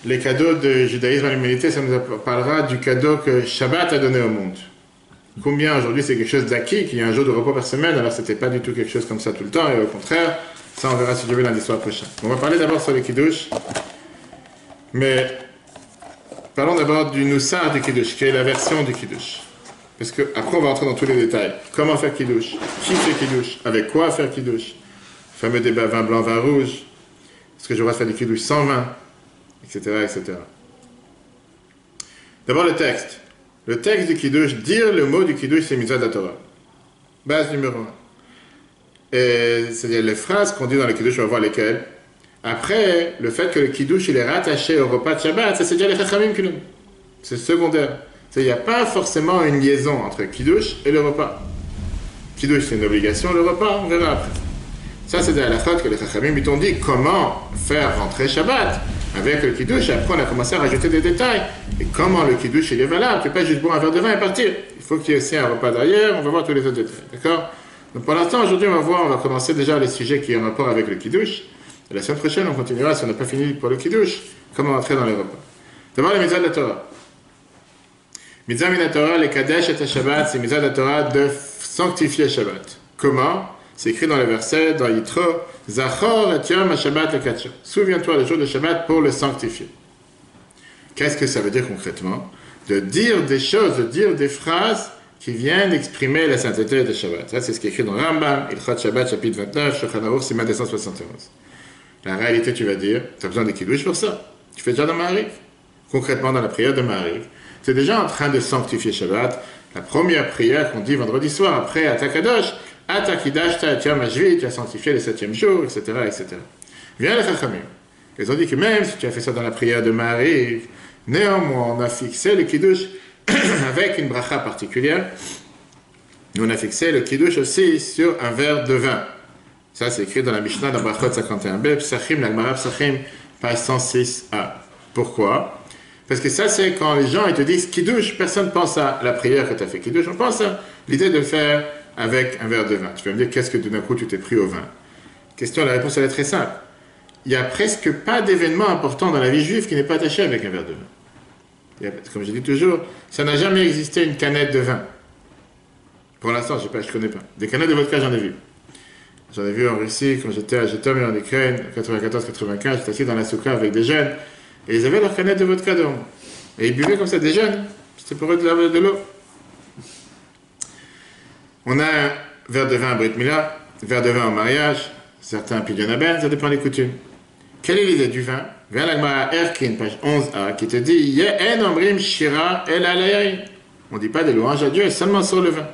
les cadeaux de judaïsme à l'humanité, ça nous parlera du cadeau que Shabbat a donné au monde. Combien aujourd'hui c'est quelque chose d'acquis, qu'il y a un jour de repos par semaine, alors c'était pas du tout quelque chose comme ça tout le temps, et au contraire, ça on verra si Dieu veut lundi soir prochain. On va parler d'abord sur le Kiddush, mais parlons d'abord du Nussar du Kiddush, qui est la version du Kiddush. Parce que après on va entrer dans tous les détails. Comment faire Kiddush? Qui fait Kiddush? Avec quoi faire Kiddush? Le fameux débat vin blanc, vin rouge. Est-ce que je devrais faire du Kiddush sans vin? Etc., etc. D'abord le texte. Le texte du Kiddush, dire le mot du Kiddush, c'est Mitzvah de la Torah. Base numéro 1. Et c'est-à-dire les phrases qu'on dit dans le Kiddush, on va voir lesquelles. Après, le fait que le Kiddush, il est rattaché au repas de Shabbat, ça c'est déjà les Chachamim qui l'ont. C'est secondaire. Il n'y a pas forcément une liaison entre Kiddush et le repas. Kiddush, c'est une obligation, le repas, on verra après. Ça, c'est de la faute que les Chachamim t'ont dit comment faire rentrer Shabbat avec le Kiddush. Et après, on a commencé à rajouter des détails. Et comment le Kiddush, il est valable. Tu ne peux pas juste boire un verre de vin et partir. Il faut qu'il y ait aussi un repas derrière. On va voir tous les autres détails. D'accord? Donc, pour l'instant, aujourd'hui, on va commencer déjà les sujets qui ont rapport avec le Kiddush. Et la semaine prochaine, on continuera, si on n'a pas fini pour le Kiddush, comment entrer dans les repas. D'abord, les mitzvahs de la Torah. Mitzvah min Torah, les Kadesh et Shabbat, c'est mitzvah de la Torah de sanctifier Shabbat. Comment? C'est écrit dans le verset, dans Yitro, Zachor et Yom Shabbat le Katsha. Souviens-toi le jour de Shabbat pour le sanctifier. Qu'est-ce que ça veut dire concrètement? De dire des choses, de dire des phrases qui viennent exprimer la sainteté de Shabbat. Ça, c'est ce qui est écrit dans Rambam, Ilchot Shabbat, chapitre 29, Shulchan Aruch, Siman 271. La réalité, tu vas dire, tu as besoin de Kiddush pour ça. Tu fais déjà dans Ma'ariv. Concrètement, dans la prière de Ma'ariv, tu es déjà en train de sanctifier Shabbat. La première prière qu'on dit vendredi soir, après Atakadosh, Atakidash, Ta'atiam Ashvi, tu as sanctifié le 7e jour, etc., etc. Viens les Chachamim. Ils ont dit que même si tu as fait ça dans la prière de Ma'ariv, néanmoins, on a fixé le Kiddush avec une bracha particulière. Nous, on a fixé le Kiddush aussi sur un verre de vin. Ça, c'est écrit dans la Mishnah, dans Brachot 51b, Psachim, la Gemara Psachim, page 106a. Pourquoi? Parce que ça, c'est quand les gens ils te disent Kiddush, personne ne pense à la prière que tu as fait Kiddush, on pense à l'idée de le faire avec un verre de vin. Tu vas me dire, qu'est-ce que d'un coup tu t'es pris au vin? Question, la réponse elle est très simple. Il n'y a presque pas d'événement important dans la vie juive qui n'est pas attaché avec un verre de vin. Comme je dis toujours, ça n'a jamais existé une canette de vin. Pour l'instant, je ne connais pas. Des canettes de vodka, j'en ai vu. J'en ai vu en Russie, quand j'étais à Jytomyr en Ukraine, en 94-95, j'étais assis dans la souka avec des jeunes, et ils avaient leur canette de vodka devant moi. Et ils buvaient comme ça, des jeunes. C'était pour eux de l'eau. On a un verre de vin à Brit Mila, un verre de vin au mariage, certains pidyon ben, ça dépend des coutumes. Quelle est l'idée du vin? Viens la Gemara Erkin, page 11a, qui te dit Ye'en omrim shira el alayay. On ne dit pas des louanges à Dieu, seulement sur le vin.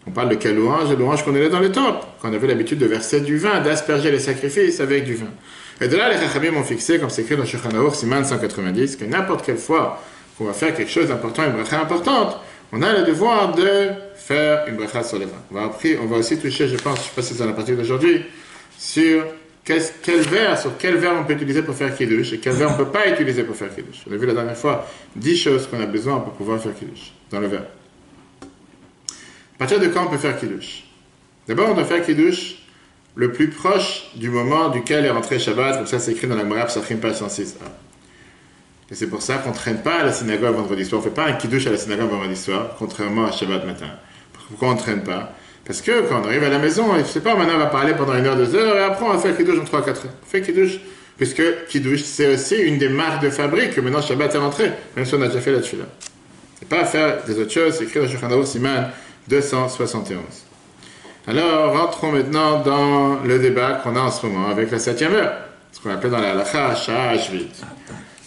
On parle de quelle louange? De louange qu'on est dans le temple, quand on avait l'habitude de verser du vin, d'asperger les sacrifices avec du vin. Et de là, les Chachamim ont fixé, comme c'est écrit dans Shulchan Aruch, Siman 190, que n'importe quelle fois qu'on va faire quelque chose d'important, une bracha importante, on a le devoir de faire une bracha sur le vin. On va aussi toucher, je pense, je ne sais pas si c'est dans la partie d'aujourd'hui, sur quel verre on peut utiliser pour faire Kiddush et quel verre on ne peut pas utiliser pour faire Kiddush. On a vu la dernière fois 10 choses qu'on a besoin pour pouvoir faire Kiddush dans le verre. partir de quand on peut faire Kiddush? D'abord, on doit faire Kiddush le plus proche du moment duquel est rentré Shabbat, comme ça c'est écrit dans la Gemara Psachim page 106. Et c'est pour ça qu'on ne traîne pas à la synagogue vendredi soir. On ne fait pas un Kiddush à la synagogue vendredi soir, contrairement à Shabbat matin. Pourquoi on ne traîne pas? Parce que quand on arrive à la maison, je ne sais pas, maintenant on va parler pendant 1 heure, 2 heures, et après on va faire Kiddush en 3-4 heures. On fait Kiddush, puisque Kiddush c'est aussi une des marques de fabrique que maintenant Shabbat est rentré, même si on a déjà fait la tefila. C'est pas à faire des autres choses, c'est écrit dans Shulchan Aruch Siman 271. Alors, rentrons maintenant dans le débat qu'on a en ce moment avec la 7e heure, ce qu'on appelle dans la halakha Sha'a Ashvit.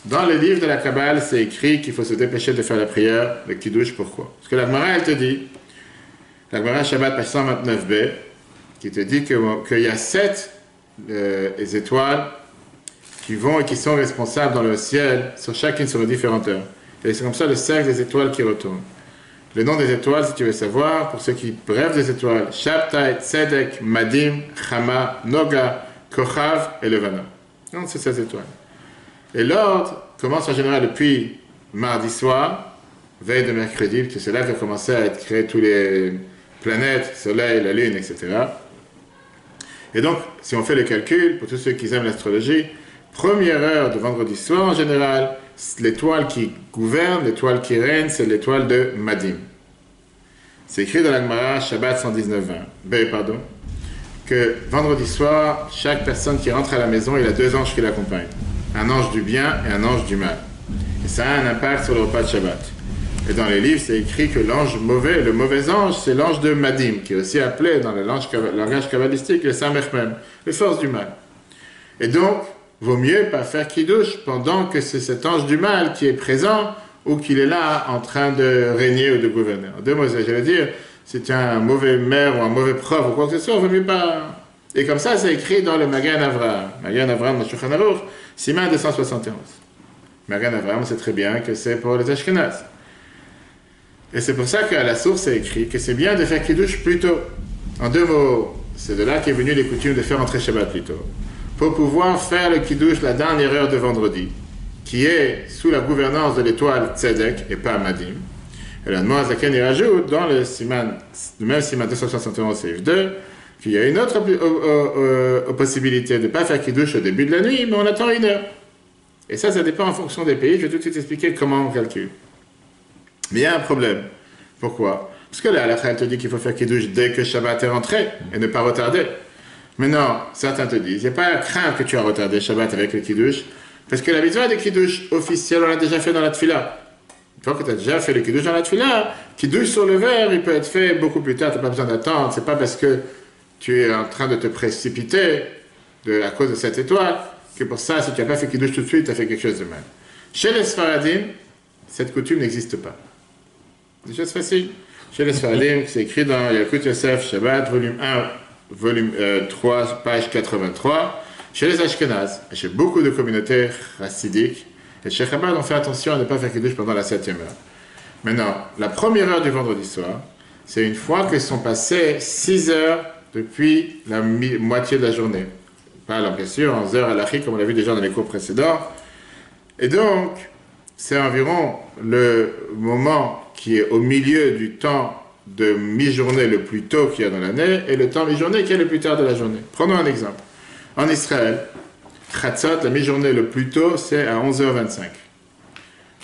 Dans le livre de la Kabbale, c'est écrit qu'il faut se dépêcher de faire la prière, le Kiddush. Pourquoi? Parce que la Gemara, elle te dit, la Gemara Shabbat page 129b, qui te dit qu'il y a 7 étoiles qui vont et qui sont responsables dans le ciel, sur chacune sur les différentes heures. Et c'est comme ça le cercle des étoiles qui retourne. Le nom des étoiles, si tu veux savoir, pour ceux qui rêvent des étoiles, Shabtai, Tzedek, Madim, Chama, Noga, Kochav et Levana. Donc c'est ces étoiles. Et l'ordre commence en général depuis mardi soir, veille de mercredi, parce que c'est là que commencé à être créé tous les planètes, soleil, la lune, etc. Et donc, si on fait le calcul, pour tous ceux qui aiment l'astrologie, première heure de vendredi soir en général, l'étoile qui gouverne, l'étoile qui règne, c'est l'étoile de Madim. C'est écrit dans la Gemara, Shabbat 119b, que vendredi soir, chaque personne qui rentre à la maison, il a 2 anges qui l'accompagnent. Un ange du bien et un ange du mal. Et ça a un impact sur le repas de Shabbat. Et dans les livres, c'est écrit que l'ange mauvais, le mauvais ange, c'est l'ange de Madim, qui est aussi appelé dans le langage kabbalistique le Samechmem, les forces du mal. Et donc, vaut mieux pas faire Kiddush pendant que c'est cet ange du mal qui est présent ou qu'il est là en train de régner ou de gouverner. En 2 mots, j'allais dire, si tu es un mauvais maire ou un mauvais prof ou quoi que ce soit, vaut mieux pas. Et comme ça, c'est écrit dans le Magen Avraham. Magen Avraham dans Shulchan Aruch, Siman 271. Magen Avraham, on sait très bien que c'est pour les Ashkenaz. Et c'est pour ça qu'à la source, c'est écrit que c'est bien de faire Kiddush plus tôt. En 2 mots, c'est de là qu'est venue les coutumes de faire entrer Shabbat plus tôt. Pour pouvoir faire le Kiddush la dernière heure de vendredi, qui est sous la gouvernance de l'étoile Tzedek et pas Madim. Et la Noazaken y rajoute dans le même Siman 271 Seif 2 qu'il y a une autre possibilité de ne pas faire Kiddush au début de la nuit, mais on attend 1 heure. Et ça dépend en fonction des pays. Je vais tout de suite expliquer comment on calcule. Mais il y a un problème. Pourquoi? Parce que la halakha, elle te dit qu'il faut faire Kiddush dès que Shabbat est rentré et ne pas retarder. Mais non, certains te disent, il n'y a pas à craindre que tu as retardé Shabbat avec le Kiddush, parce que la mitzvah de Kiddush officiel, on l'a déjà fait dans la Tfila. Une fois que tu as déjà fait le Kiddush dans la Tfila, Kiddush sur le verre, il peut être fait beaucoup plus tard, tu n'as pas besoin d'attendre, c'est pas parce que tu es en train de te précipiter à cause de cette étoile, que pour ça, si tu n'as pas fait Kiddush tout de suite, tu as fait quelque chose de mal. Chez les Sfaradim, cette coutume n'existe pas. Des choses faciles. Chez les Sfaradim, c'est écrit dans Yalkut Yosef Shabbat, volume 1, volume 3, page 83. Chez les Ashkenaz, et chez beaucoup de communautés chassidiques, et chez Chabad, on fait attention à ne pas faire Kiddush pendant la 7e heure. Maintenant, la première heure du vendredi soir, c'est une fois que sont passées 6 heures depuis la moitié de la journée. Pas alors, bien sûr, 11 heures à l'Achi, comme on l'a vu déjà dans les cours précédents. Et donc, c'est environ le moment qui est au milieu du temps de mi-journée le plus tôt qu'il y a dans l'année et le temps mi-journée qui est le plus tard de la journée. Prenons un exemple. En Israël, Chatzot, la mi-journée le plus tôt, c'est à 11h25.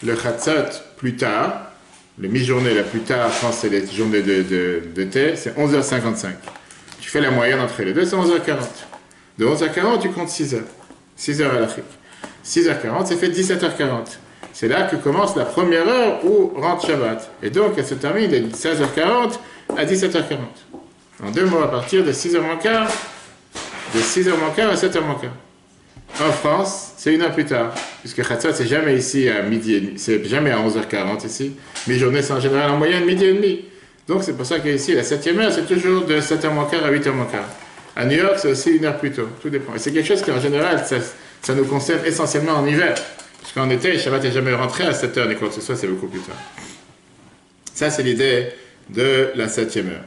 Le Chatzot plus tard, le mi-journée la plus tard, quand c'est les journées d'été, c'est 11h55. Tu fais la moyenne entre les deux, c'est 11h40. De 11h40, tu comptes 6 heures. 6 heures à l'Afrique. 6h40, ça fait 17h40. C'est là que commence la première heure où rentre Shabbat. Et donc, elle se termine de 16h40 à 17h40. En 2 mots, à partir de 6h15, de 6h15 à 7h15. En France, c'est 1 heure plus tard, puisque Chatzot, c'est jamais ici à midi et demi, c'est jamais à 11h40 ici. Mi-journée, c'est en général en moyenne midi et demi. Donc, c'est pour ça qu'ici, la 7e heure, c'est toujours de 7h15 à 8h15. À New York, c'est aussi 1 heure plus tôt. Tout dépend. Et c'est quelque chose qui, en général, ça nous concerne essentiellement en hiver. Parce qu'en été, Shabbat n'est jamais rentré à 7h, ni quoi que ce soit, c'est beaucoup plus tard. Ça, c'est l'idée de la 7e heure.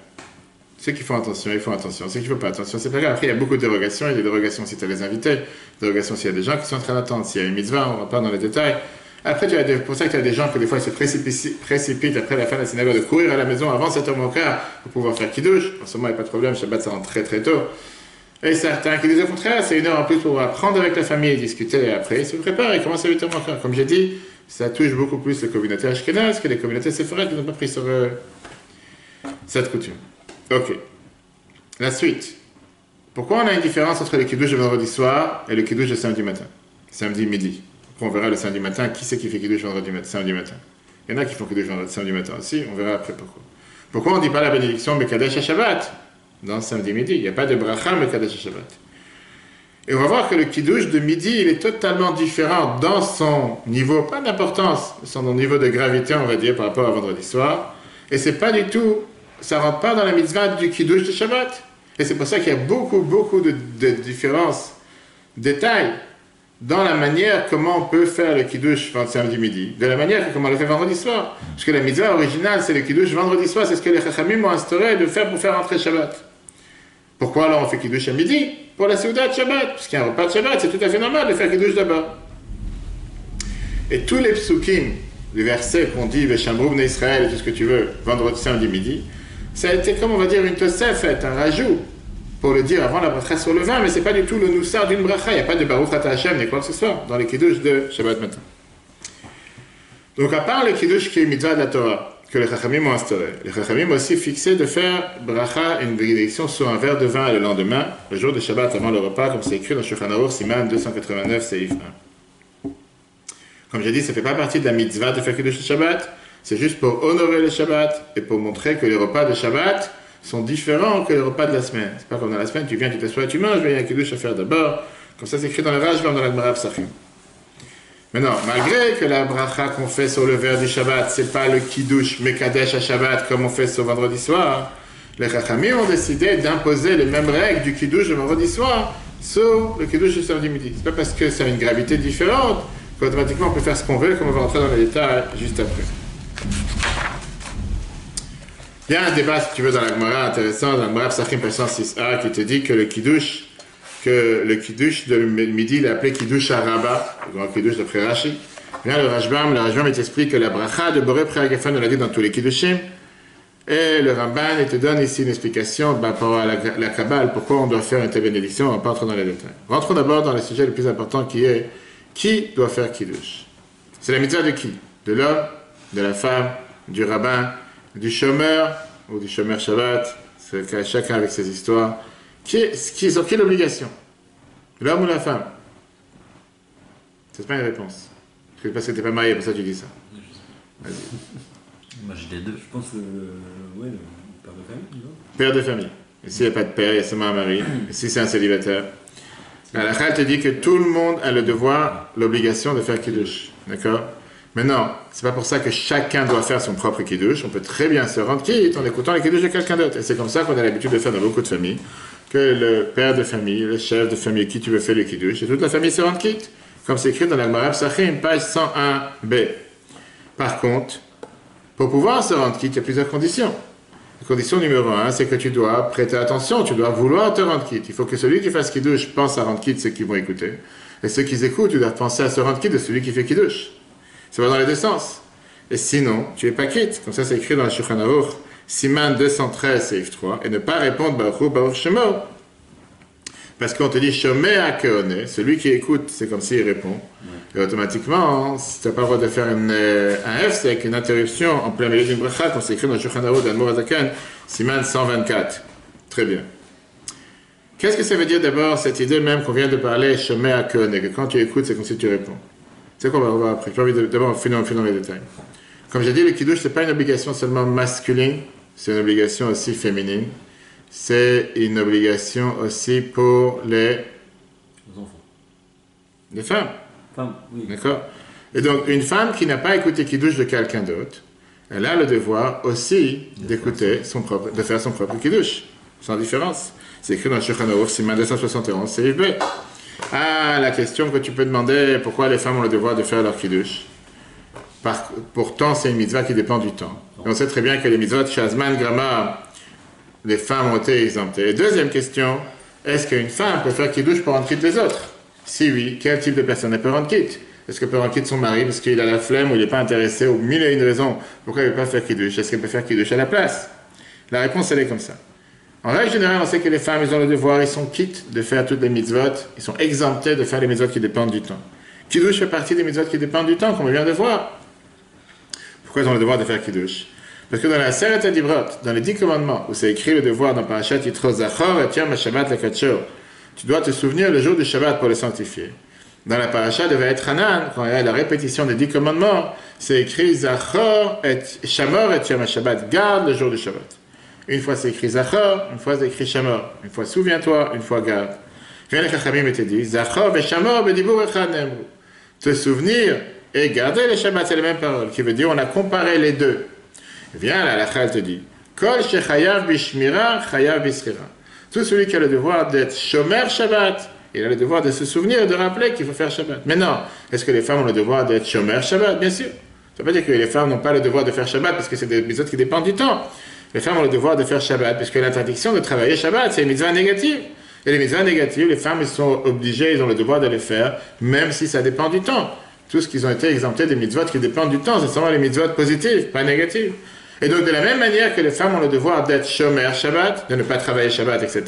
Ceux qui font attention, ils font attention. Ceux qui ne font pas attention, c'est pas grave. Après, il y a beaucoup de dérogations. Il y a des dérogations si tu as les invités, des dérogations s'il y a des gens qui sont en train d'attendre. S'il y a une mitzvah, on ne va pas dans les détails. Après, pour ça que tu as des gens que des fois ils se précipitent après la fin de la synagogue de courir à la maison avant 7h moins quart pour pouvoir faire kiddush. En ce moment, il n'y a pas de problème, Shabbat ça rentre très très tôt. Et certains qui disent au contraire, c'est 1 heure en plus pour apprendre avec la famille et discuter, et après ils se préparent et commencent à 8h moins quart. Comme j'ai dit, ça touche beaucoup plus les communautés ashkénazes que les communautés séfarades qui n'ont pas pris sur cette coutume. Ok. La suite. Pourquoi on a une différence entre le kiddush de vendredi soir et le kiddush de samedi matin, samedi midi? On verra le samedi matin, qui c'est qui fait kiddush samedi matin. Il y en a qui font kiddush samedi matin aussi, on verra après pourquoi. Pourquoi on ne dit pas la bénédiction Mekadesh à Shabbat dans samedi midi? Il n'y a pas de bracha Mekadesh à Shabbat. Et on va voir que le kiddush de midi, il est totalement différent dans son niveau, pas d'importance, son niveau de gravité, on va dire, par rapport à vendredi soir. Et c'est pas du tout, ça rentre pas dans la mitzvah du kiddush de Shabbat. Et c'est pour ça qu'il y a beaucoup de différences, détails, dans la manière comment on peut faire le kiddush samedi midi, de la manière comment on le fait vendredi soir. Parce que la mitzvah originale, c'est le kiddush vendredi soir, c'est ce que les chachamim ont instauré de faire pour faire rentrer Shabbat. Pourquoi alors on fait kiddush à midi? Pour la Seuda de Shabbat. Parce qu'il y a un repas de Shabbat, c'est tout à fait normal de faire kiddush d'abord. Et tous les psukim, les versets qu'on dit, Veshamrou bnei Israël et tout ce que tu veux, vendredi, samedi midi, ça a été comme on va dire une tosefet, un rajout, pour le dire avant la bracha sur le vin, mais c'est pas du tout le noussar d'une bracha, il n'y a pas de Baruch Ata Hashem ni quoi que ce soit dans les kiddush de Shabbat matin. Donc à part le kiddush qui est mitzvah de la Torah, que les chachamim ont instauré, les chachamim ont aussi fixé de faire bracha, une bénédiction sur un verre de vin le lendemain, le jour de Shabbat avant le repas, comme c'est écrit dans Shulchan Aruch Siman 289 Seif 1. Comme j'ai dit, ça ne fait pas partie de la mitzvah de faire kiddush de Shabbat, c'est juste pour honorer le Shabbat et pour montrer que les repas de Shabbat sont différents que les repas de la semaine. C'est pas comme dans la semaine, tu viens, tu t'assois, tu manges, mais il y a un kiddush à faire d'abord. Comme ça, c'est écrit dans le Rashbam, dans la Gemara Psachim. Maintenant, malgré que la bracha qu'on fait sur le verre du Shabbat, c'est pas le kiddush Mekadesh à Shabbat comme on fait sur vendredi soir, les Chachamim ont décidé d'imposer les mêmes règles du kiddush de vendredi soir sur le kiddush du samedi midi. C'est pas parce que ça a une gravité différente qu'automatiquement on peut faire ce qu'on veut, comme on va rentrer dans les détails juste après. Il y a un débat, si tu veux, dans la Gemara intéressant, dans la Gemara Psachim 6a, qui te dit que le kiddush de midi, il est appelé kiddush araba, le grand kiddush d'après Rashi. Bien, le Rashbam il t'explique que la bracha de Boré Préagafen, on l'a dit dans tous les kiddushim, et le Ramban, il te donne ici une explication par rapport à la Kabbale, pourquoi on doit faire une telle bénédiction, on va pas entrer dans les détails. Rentrons d'abord dans le sujet le plus important qui est, qui doit faire kiddush? C'est la mitzvah de qui? De l'homme, de la femme, du rabbin, du chômeur ou du chômeur Shabbat, c'est chacun avec ses histoires. Sur qui l'obligation? L'homme ou la femme? C'est pas une réponse. Parce que t'es pas marié, pour ça tu dis ça. Vas-y. Moi j'ai les deux. Je pense que ouais, le père de famille, non? Père de famille. Et s'il n'y a pas de père, il y a seulement un mari. Et si c'est un célibataire, la halakha te dit que tout le monde a le devoir, l'obligation de faire kiddush. D'accord? Mais non, c'est pas pour ça que chacun doit faire son propre kiddush. On peut très bien se rendre quitte en écoutant les kiddush de quelqu'un d'autre. Et c'est comme ça qu'on a l'habitude de faire dans beaucoup de familles, que le père de famille, le chef de famille, qui tu veux faire le kiddush, et toute la famille se rend quitte. Comme c'est écrit dans la Gemara Psachim, page 101b. Par contre, pour pouvoir se rendre quitte, il y a plusieurs conditions. La condition numéro 1, c'est que tu dois prêter attention, tu dois vouloir te rendre quitte. Il faut que celui qui fasse kiddush pense à rendre quitte ceux qui vont écouter. Et ceux qui écoutent, tu dois penser à se rendre quitte de celui qui fait kiddush. Ça va dans les deux sens. Et sinon, tu n'es pas quitte. Comme ça, c'est écrit dans le Shulchan Aruch, Siman 213, Seif 3, et ne pas répondre Baruch Shemo. Parce qu'on te dit Shomé Akeone, celui qui écoute, c'est comme s'il répond. Et automatiquement, tu n'as pas le droit de faire un F, c'est avec une interruption en plein milieu d'une bracha, comme c'est écrit dans le Shulchan Aruch d'Admor Azaken, Siman 124. Très bien. Qu'est-ce que ça veut dire d'abord, cette idée même qu'on vient de parler, Shomé Akeone, que quand tu écoutes, c'est comme si tu réponds. C'est quoi, on va voir après. D'abord, on fait dans les détails. Comme j'ai dit, le kiddush, ce n'est pas une obligation seulement masculine, c'est une obligation aussi féminine. C'est une obligation aussi pour les enfants. Les femmes. Femmes, oui. D'accord? Et donc, une femme qui n'a pas écouté kiddush de quelqu'un d'autre, elle a le devoir aussi d'écouter de faire son propre kiddush, sans différence. C'est écrit dans le Shulchan Aruch, Siman 271, c'est B. Ah, la question que tu peux demander, pourquoi les femmes ont le devoir de faire leur kiddush? Pourtant, c'est une mitzvah qui dépend du temps. Et on sait très bien que les mitzvot Shazman, Grama, les femmes ont été exemptées. Et deuxième question, est-ce qu'une femme peut faire kiddush pour rendre quitte les autres? Si oui, quel type de personne elle peut rendre quitte? Est-ce qu'elle peut rendre quitte son mari parce qu'il a la flemme ou il n'est pas intéressé ou mille et une raisons pourquoi il ne veut pas faire kiddush? Est-ce qu'elle peut faire kiddush à la place? La réponse, elle est comme ça. En règle générale, on sait que les femmes, ils ont le devoir, ils sont quittes de faire toutes les mitzvot, ils sont exemptés de faire les mitzvot qui dépendent du temps. Kiddush fait partie des mitzvot qui dépendent du temps, comme on vient de voir. Pourquoi ils ont le devoir de faire kiddush? Parce que dans la Seret HaDibrot, dans les 10 commandements, où c'est écrit le devoir dans Parashat Yitro Zachor et Yom HaShabbat Lekadshor, tu dois te souvenir le jour du Shabbat pour le sanctifier. Dans la Parashat de Va'et Hanan, quand il y a la répétition des 10 commandements, c'est écrit Zachor et Shamor et Yom HaShabbat, garde le jour du Shabbat. Une fois c'est écrit Zachor, une fois c'est écrit Shamor. Une fois souviens-toi, une fois garde. Viens les Chachamim et te dit Zachor et Shamor bedibur echad nemru. Te souvenir et garder le Shabbat, c'est les mêmes paroles, qui veut dire on a comparé les deux. Viens là, la Chal te dit Kol shechayav bishmira, chayav bisrira. Tout celui qui a le devoir d'être shomer Shabbat, il a le devoir de se souvenir et de rappeler qu'il faut faire Shabbat. Mais non, est-ce que les femmes ont le devoir d'être shomer Shabbat? Bien sûr. Ça ne veut pas dire que les femmes n'ont pas le devoir de faire Shabbat parce que c'est des épisodes qui dépendent du temps. Les femmes ont le devoir de faire Shabbat parce que l'interdiction de travailler Shabbat, c'est une mitzvah négative. Et les mitzvahs négatives, les femmes, elles sont obligées, ils ont le devoir de les faire, même si ça dépend du temps. Tout ce qu'ils ont été exemptés des mitzvot qui dépendent du temps, c'est seulement les mitzvot positives, pas négatives. Et donc, de la même manière que les femmes ont le devoir d'être shomer Shabbat, de ne pas travailler Shabbat, etc.,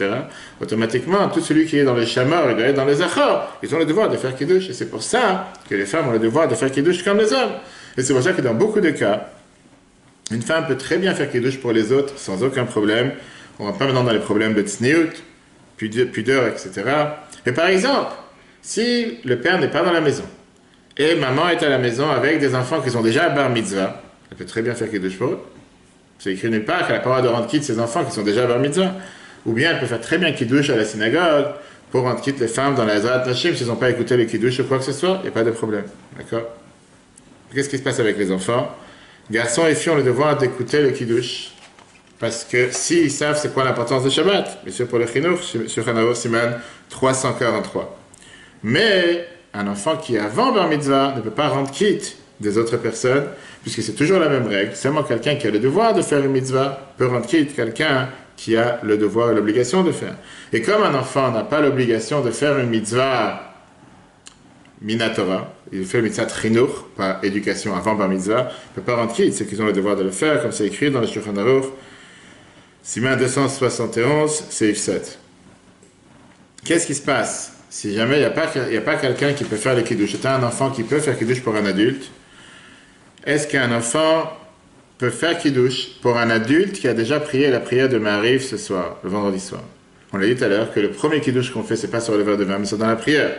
automatiquement, tout celui qui est dans le shamor et doit être dans les achor, ils ont le devoir de faire kiddush. Et c'est pour ça que les femmes ont le devoir de faire kiddush comme les hommes. Et c'est pour ça que dans beaucoup de cas, une femme peut très bien faire kiddush pour les autres sans aucun problème. On ne va pas maintenant dans les problèmes de tsniout, pudeur, etc. Et par exemple, si le père n'est pas dans la maison et maman est à la maison avec des enfants qui sont déjà à bar mitzvah, elle peut très bien faire kiddush pour eux. C'est écrit nulle part qu'elle a pas le droit de rendre quitte ses enfants qui sont déjà à bar mitzvah. Ou bien elle peut faire très bien kiddush à la synagogue pour rendre quitte les femmes dans la Ezrat Nashim s'ils n'ont pas écouté le kiddush ou quoi que ce soit. Il n'y a pas de problème. D'accord? Qu'est-ce qui se passe avec les enfants? Garçons et filles ont le devoir d'écouter le kiddush. Parce que s'ils savent c'est quoi l'importance de Shabbat, bien sûr pour le chinuch, sur Hanaor Siman 343. Mais un enfant qui est avant bar mitzvah ne peut pas rendre quitte des autres personnes, puisque c'est toujours la même règle. Seulement quelqu'un qui a le devoir de faire une mitzvah peut rendre quitte quelqu'un qui a le devoir et l'obligation de faire. Et comme un enfant n'a pas l'obligation de faire une mitzvah minatora, il fait une mitzvah chinuch, par éducation avant bar mitzvah, il ne peut pas rendre quitte, c'est qu'ils ont le devoir de le faire, comme c'est écrit dans le Shulchan Aruch, Siman 271, Seif 7. Qu'est-ce qui se passe si jamais il n'y a pas quelqu'un qui peut faire le kiddush? C'est un enfant qui peut faire kiddush pour un adulte. Est-ce qu'un enfant peut faire kiddush pour un adulte qui a déjà prié la prière de Ma'ariv ce soir, le vendredi soir? On l'a dit tout à l'heure que le premier kiddush qu'on fait, c'est pas sur le verre de vin, mais c'est dans la prière.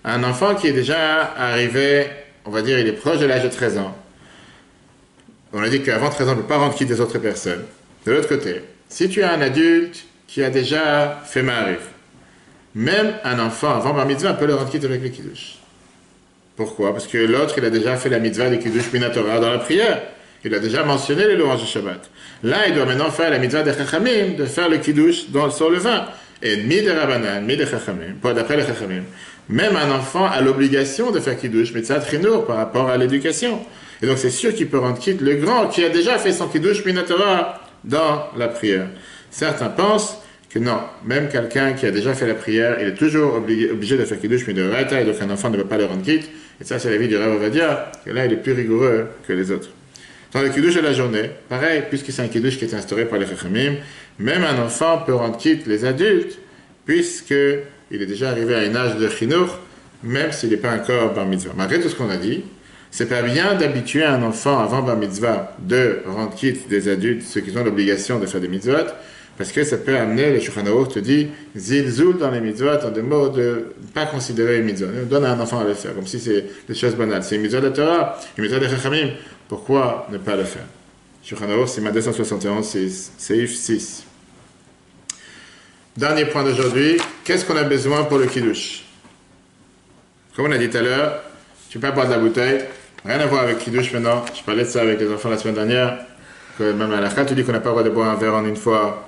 Un enfant qui est déjà arrivé, on va dire, il est proche de l'âge de 13 ans. On a dit qu'avant 13 ans, on ne peut pas rendre quitte des autres personnes. De l'autre côté, si tu as un adulte qui a déjà fait Ma'ariv, même un enfant avant bar mitzvah peut le rendre quitte avec le kiddush. Pourquoi? Parce que l'autre, il a déjà fait la mitzvah des kiddush minatora dans la prière. Il a déjà mentionné les louanges du Shabbat. Là, il doit maintenant faire la mitzvah des chachamim, de faire le kiddush sur le vin. Et mi de rabanan, mi de chachamim, pas d'après les chachamim. Même un enfant a l'obligation de faire kiddush, mitzvah trinour par rapport à l'éducation. Et donc c'est sûr qu'il peut rendre quitte le grand qui a déjà fait son kiddush minatora dans la prière. Certains pensent que non, même quelqu'un qui a déjà fait la prière, il est toujours obligé de faire kiddush midoraita, et donc un enfant ne peut pas le rendre quitte. Et ça, c'est l'avis du Rav Ovadia, que là, il est plus rigoureux que les autres. Dans le kiddush de la journée, pareil, puisque c'est un kiddush qui est instauré par les chachamim, même un enfant peut rendre quitte les adultes, puisqu'il est déjà arrivé à un âge de chinuch, même s'il n'est pas encore bar mitzvah. Malgré tout ce qu'on a dit, c'est pas bien d'habituer un enfant avant bar mitzvah de rendre quitte des adultes, ceux qui ont l'obligation de faire des mitzvot, parce que ça peut amener, les Shulchan Aruch te dit, zilzul dans les mitzvot, en deux mots, de ne pas considérer une mitzvot. Donne à un enfant à le faire, comme si c'est des choses banales. C'est une mitzvot de la Torah, une mitzvot de Chachamim. Pourquoi ne pas le faire? Shulchan Aruch, c'est ma 271, c'est Seif 6. Dernier point d'aujourd'hui, qu'est-ce qu'on a besoin pour le kiddush? Comme on a dit tout à l'heure, tu ne peux pas boire de la bouteille, rien à voir avec kiddush maintenant. Je parlais de ça avec les enfants la semaine dernière, que même à la Khat, tu dis qu'on n'a pas le droit de boire un verre en une fois,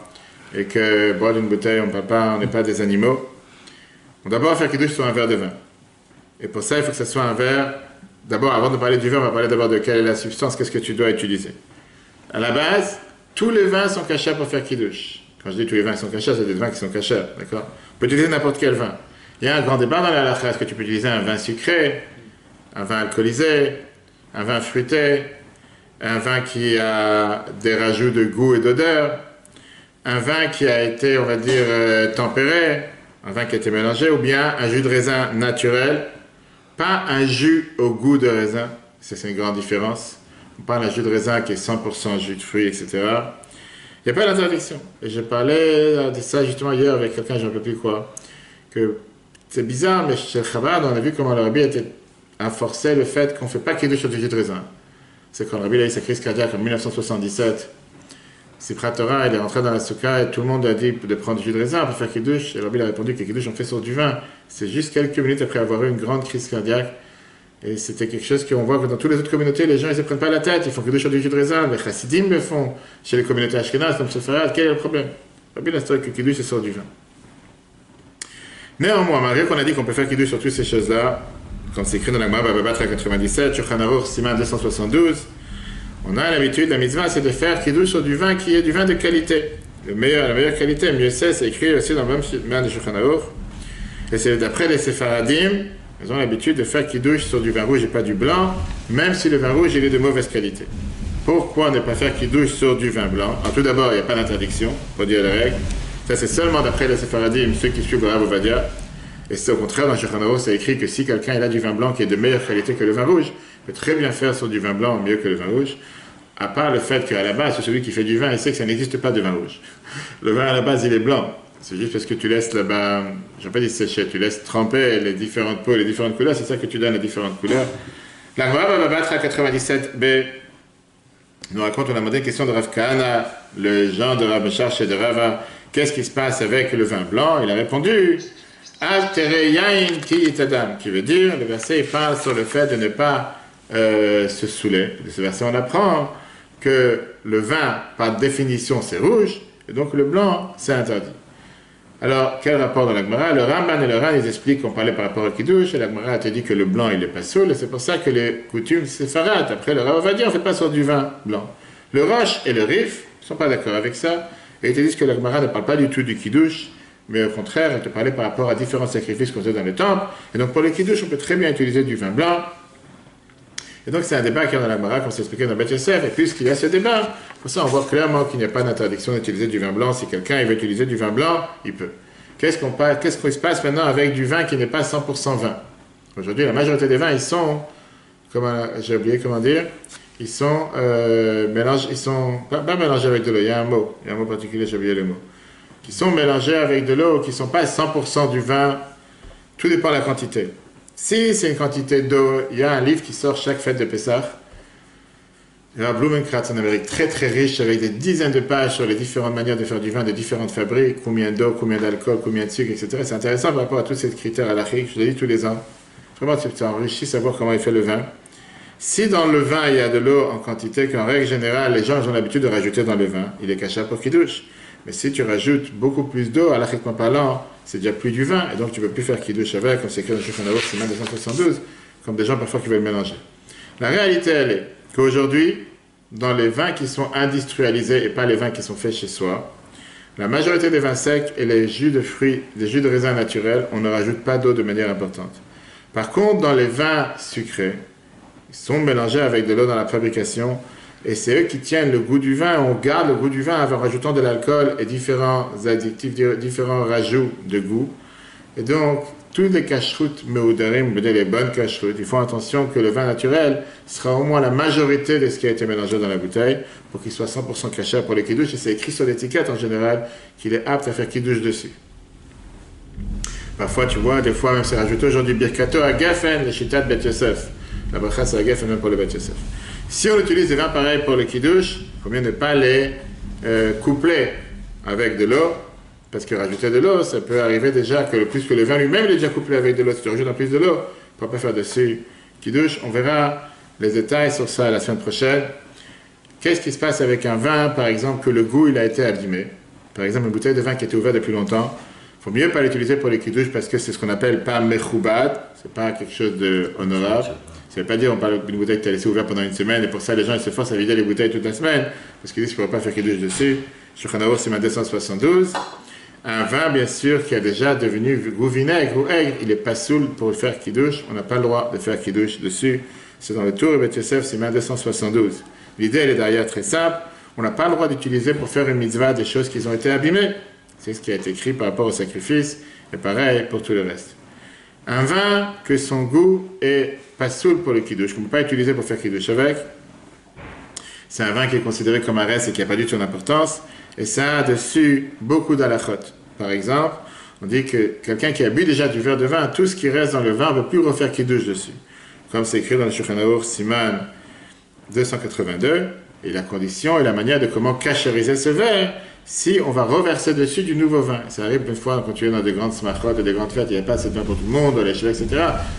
et que boire d'une bouteille, on n'est pas des animaux. On doit d'abord faire kiddush sur un verre de vin. Et pour ça, il faut que ce soit un verre. D'abord, avant de parler du vin, on va parler d'abord de quelle est la substance, qu'est-ce que tu dois utiliser. À la base, tous les vins sont cachés pour faire kiddush. Quand je dis tous les vins sont cachés, c'est des vins qui sont cachés, d'accord? On peut utiliser n'importe quel vin. Il y a un grand débat dans la halakha, est-ce que tu peux utiliser un vin sucré un vin alcoolisé, un vin fruité, un vin qui a des rajouts de goût et d'odeur, un vin qui a été, on va dire, tempéré, un vin qui a été mélangé, ou bien un jus de raisin naturel, pas un jus au goût de raisin, ça c'est une grande différence. On parle d'un jus de raisin qui est 100% jus de fruits, etc. Il n'y a pas d'interdiction. Et je parlais de ça justement hier avec quelqu'un, je ne sais plus quoi, que c'est bizarre, mais chez le Chabad, on a vu comment le Rabbi a forcé le fait qu'on ne fait pas kiddush sur du jus de raisin. C'est quand le Rabbi a eu sa crise cardiaque en 1977. Siprat Torah, il est rentré dans la soukha et tout le monde a dit de prendre du jus de raisin pour faire kiddush. Et le Rabbi a répondu que kiddush on fait sur du vin. C'est juste quelques minutes après avoir eu une grande crise cardiaque. Et c'était quelque chose qu'on voit que dans toutes les autres communautés, les gens ils ne se prennent pas la tête, ils font kiddush sur du jus de raisin. Les chassidim le font. Chez les communautés ashkénazes, comme Sepharad, quel est le problème? Le Rabbi a instauré que kiddush c'est sur du vin. Néanmoins, malgré qu'on a dit qu'on peut faire kiddush sur toutes ces choses-là, comme c'est écrit dans la Gemara Baba Batra 97, Shulchan Aruch Siman 272, on a l'habitude, la mitzvah, c'est de faire kiddush sur du vin qui est du vin de qualité. La meilleure qualité, mieux c'est écrit aussi dans le même de Shulchan Aruch. Et c'est d'après les Séfaradim, ils ont l'habitude de faire kiddush sur du vin rouge et pas du blanc, même si le vin rouge il est de mauvaise qualité. Pourquoi ne pas faire kiddush sur du vin blanc? Alors, tout d'abord, il n'y a pas d'interdiction, pour dire la règle. Ça, c'est seulement d'après les Séfaradim, ceux qui suivent le Rav Ovadia. Et c'est au contraire, dans Shulchan Aruch, c'est écrit que si quelqu'un il a du vin blanc qui est de meilleure qualité que le vin rouge, il peut très bien faire sur du vin blanc mieux que le vin rouge, à part le fait qu'à la base, celui qui fait du vin, il sait que ça n'existe pas de vin rouge. Le vin, à la base, il est blanc. C'est juste parce que tu laisses là-bas, je ne vais pas dire sécher, tu laisses tremper les différentes peaux, les différentes couleurs, c'est ça que tu donnes les différentes couleurs. La Gemara Baba Batra 97b nous raconte, on a demandé une question de Rav Kahana, le genre de Rav Meshach et de Rava, qu'est-ce qui se passe avec le vin blanc? Il a répondu, Al tere yain ki itadam, qui veut dire, le verset il parle sur le fait de ne pas se saouler. De ce verset, on apprend que le vin, par définition, c'est rouge, et donc le blanc, c'est interdit. Alors, quel rapport dans la Gemara? Le Ramban et le Ran, ils expliquent qu'on parlait par rapport au Kiddush, et la Gemara a te dit que le blanc, il n'est pas saoul, et c'est pour ça que les coutumes séfarades, après le Rav va dire, on ne fait pas sur du vin blanc. Le Rosh et le Rif ne sont pas d'accord avec ça, et ils te disent que la Gemara ne parle pas du tout du Kiddush, mais au contraire, elle te parlait par rapport à différents sacrifices qu'on faisait dans le temple, et donc pour le Kiddush, on peut très bien utiliser du vin blanc. Et donc c'est un débat qui est dans la Gemara, qu'on s'est expliqué dans Beth Yosef, et puisqu'il y a ce débat, pour ça on voit clairement qu'il n'y a pas d'interdiction d'utiliser du vin blanc. Si quelqu'un veut utiliser du vin blanc, il peut. Qu'est-ce qui se passe maintenant avec du vin qui n'est pas 100% vin? Aujourd'hui, la majorité des vins, ils sont, j'ai oublié comment dire, ils sont mélangés, ils sont pas mélangés avec de l'eau, il y a un mot particulier, j'ai oublié le mot, qui sont mélangés avec de l'eau, qui ne sont pas 100% du vin, tout dépend de la quantité. Si c'est une quantité d'eau, il y a un livre qui sort chaque fête de Pessah. Il y a un Blumenkratz en Amérique très très riche avec des dizaines de pages sur les différentes manières de faire du vin de différentes fabriques, combien d'eau, combien d'alcool, combien de sucre, etc. C'est intéressant par rapport à tous ces critères à l'Afrique, je le dis tous les ans. Vraiment, c'est enrichi de savoir comment il fait le vin. Si dans le vin il y a de l'eau en quantité, qu'en règle générale les gens ont l'habitude de rajouter dans le vin, il est caché pour kiddush. Mais si tu rajoutes beaucoup plus d'eau, à l'Afriquement parlant, c'est déjà plus du vin, et donc tu ne peux plus faire kiddush avec, comme c'est écrit dans le Shulchan Aruch, c'est 272, comme des gens parfois qui veulent mélanger. La réalité, elle est qu'aujourd'hui, dans les vins qui sont industrialisés et pas les vins qui sont faits chez soi, la majorité des vins secs et les jus de fruits, les jus de raisin naturels, on ne rajoute pas d'eau de manière importante. Par contre, dans les vins sucrés, ils sont mélangés avec de l'eau dans la fabrication, et c'est eux qui tiennent le goût du vin. On garde le goût du vin en rajoutant de l'alcool et différents additifs, différents rajouts de goût. Et donc, tous les kashrut meudarim, les bonnes kashrut, ils font attention que le vin naturel sera au moins la majorité de ce qui a été mélangé dans la bouteille pour qu'il soit 100% kasher pour les kiddush. Et c'est écrit sur l'étiquette en général qu'il est apte à faire kiddush dessus. Parfois, tu vois, des fois même c'est rajouté aujourd'hui birkato à Gafen, le shitat Bet Yosef. La bracha c'est à Gafen même pour le Bet Yosef. Si on utilise des vins pareils pour le kiddush, il faut bien ne pas les coupler avec de l'eau, parce que rajouter de l'eau, ça peut arriver déjà que plus que le vin lui-même il est déjà couplé avec de l'eau. Si tu rajoutes en plus de l'eau, on ne peut pas faire dessus kiddush. On verra les détails sur ça la semaine prochaine. Qu'est-ce qui se passe avec un vin, par exemple, que le goût il a été abîmé? Par exemple, une bouteille de vin qui était ouverte depuis longtemps, il faut mieux pas l'utiliser pour les kiddush parce que c'est ce qu'on appelle pas mechoubad, c'est pas quelque chose de honorable. Ça ne veut pas dire on parle d'une bouteille qui a laissé ouverte pendant une semaine et pour ça les gens ils se forcent à vider les bouteilles toute la semaine parce qu'ils disent qu'ils ne pourraient pas faire kiddush dessus. Shulchan Aruch c'est 272. Un vin, bien sûr, qui a déjà devenu goût vinaigre ou aigre, il est pas saoul pour le faire kiddush. On n'a pas le droit de faire kiddush dessus. C'est dans le Tour et Beth Yosef, c'est 272. L'idée, elle est d'ailleurs très simple. On n'a pas le droit d'utiliser pour faire une mitzvah des choses qui ont été abîmées. C'est ce qui a été écrit par rapport au sacrifice. Et pareil pour tout le reste. Un vin que son goût est pas saoul pour le kiddush, qu'on ne peut pas utiliser pour faire kiddush avec. C'est un vin qui est considéré comme un reste et qui n'a pas du tout d'importance. Et ça a dessus beaucoup d'halachot. Par exemple, on dit que quelqu'un qui a bu déjà du verre de vin, tout ce qui reste dans le vin ne veut plus refaire kiddush dessus. Comme c'est écrit dans le Shulchan Aruch Siman 282, et la condition et la manière de comment cachériser ce verre, si on va reverser dessus du nouveau vin. Ça arrive une fois quand tu es dans des grandes smachot et des grandes fêtes, il n'y a pas assez de vin pour tout le monde, les cheveux, etc.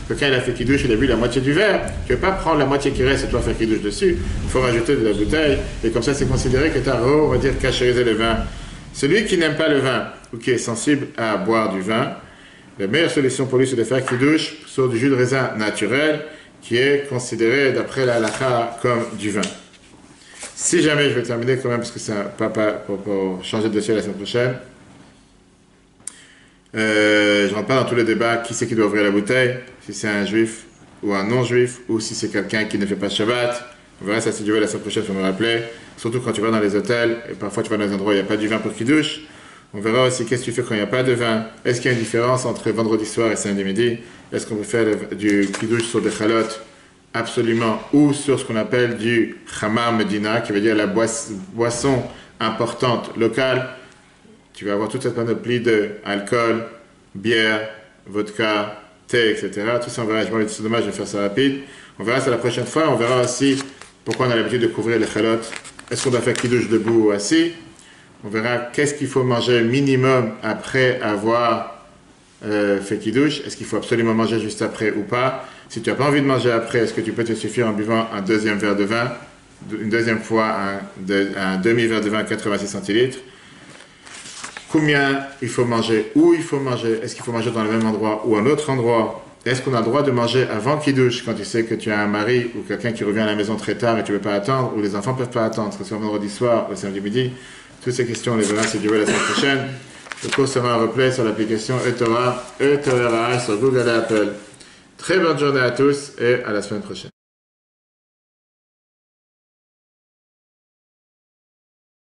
Quelqu'un il a fait kiddush, il a bu la moitié du verre, tu ne veux pas prendre la moitié qui reste et toi faire kiddush dessus, il faut rajouter de la bouteille, et comme ça c'est considéré que tu as, on va dire, cachériser le vin. Celui qui n'aime pas le vin, ou qui est sensible à boire du vin, la meilleure solution pour lui c'est de faire kiddush sur du jus de raisin naturel, qui est considéré d'après la halakha comme du vin. Si jamais, je vais terminer quand même, parce que c'est pour changer de dossier la semaine prochaine. Je ne rentre pas dans tous les débats, qui c'est qui doit ouvrir la bouteille, si c'est un juif ou un non-juif, ou si c'est quelqu'un qui ne fait pas Shabbat. On verra ça si Dieu veut la semaine prochaine, il faut me rappeler. Surtout quand tu vas dans les hôtels, et parfois tu vas dans des endroits où il n'y a pas du vin pour kiddush. On verra aussi qu'est-ce que tu fais quand il n'y a pas de vin. Est-ce qu'il y a une différence entre vendredi soir et samedi midi? Est-ce qu'on peut faire du kiddush sur des chalotes? Absolument, ou sur ce qu'on appelle du Hamar Medina, qui veut dire la boisson importante locale. Tu vas avoir toute cette panoplie de alcool, bière, vodka, thé, etc. Tout ça, on verra. C'est dommage de faire ça rapide. On verra ça la prochaine fois. On verra aussi pourquoi on a l'habitude de couvrir les chalotes. Est-ce qu'on doit faire kiddush debout ou assis? On verra qu'est-ce qu'il faut manger minimum après avoir fait kiddush. Est-ce qu'il faut absolument manger juste après ou pas? Si tu n'as pas envie de manger après, est-ce que tu peux te suffire en buvant un deuxième verre de vin, une deuxième fois un demi-verre de vin 86 centilitres? Combien il faut manger? Où il faut manger? Est-ce qu'il faut manger dans le même endroit ou un autre endroit? Est-ce qu'on a le droit de manger avant kiddush quand tu sais que tu as un mari ou quelqu'un qui revient à la maison très tard et tu ne veux pas attendre, ou les enfants ne peuvent pas attendre, que ce soit vendredi soir ou samedi midi? Toutes ces questions, on les verra si Dieu veut la semaine prochaine. Le cours sera un replay sur l'application eTorah sur Google et Apple. Très bonne journée à tous et à la semaine prochaine.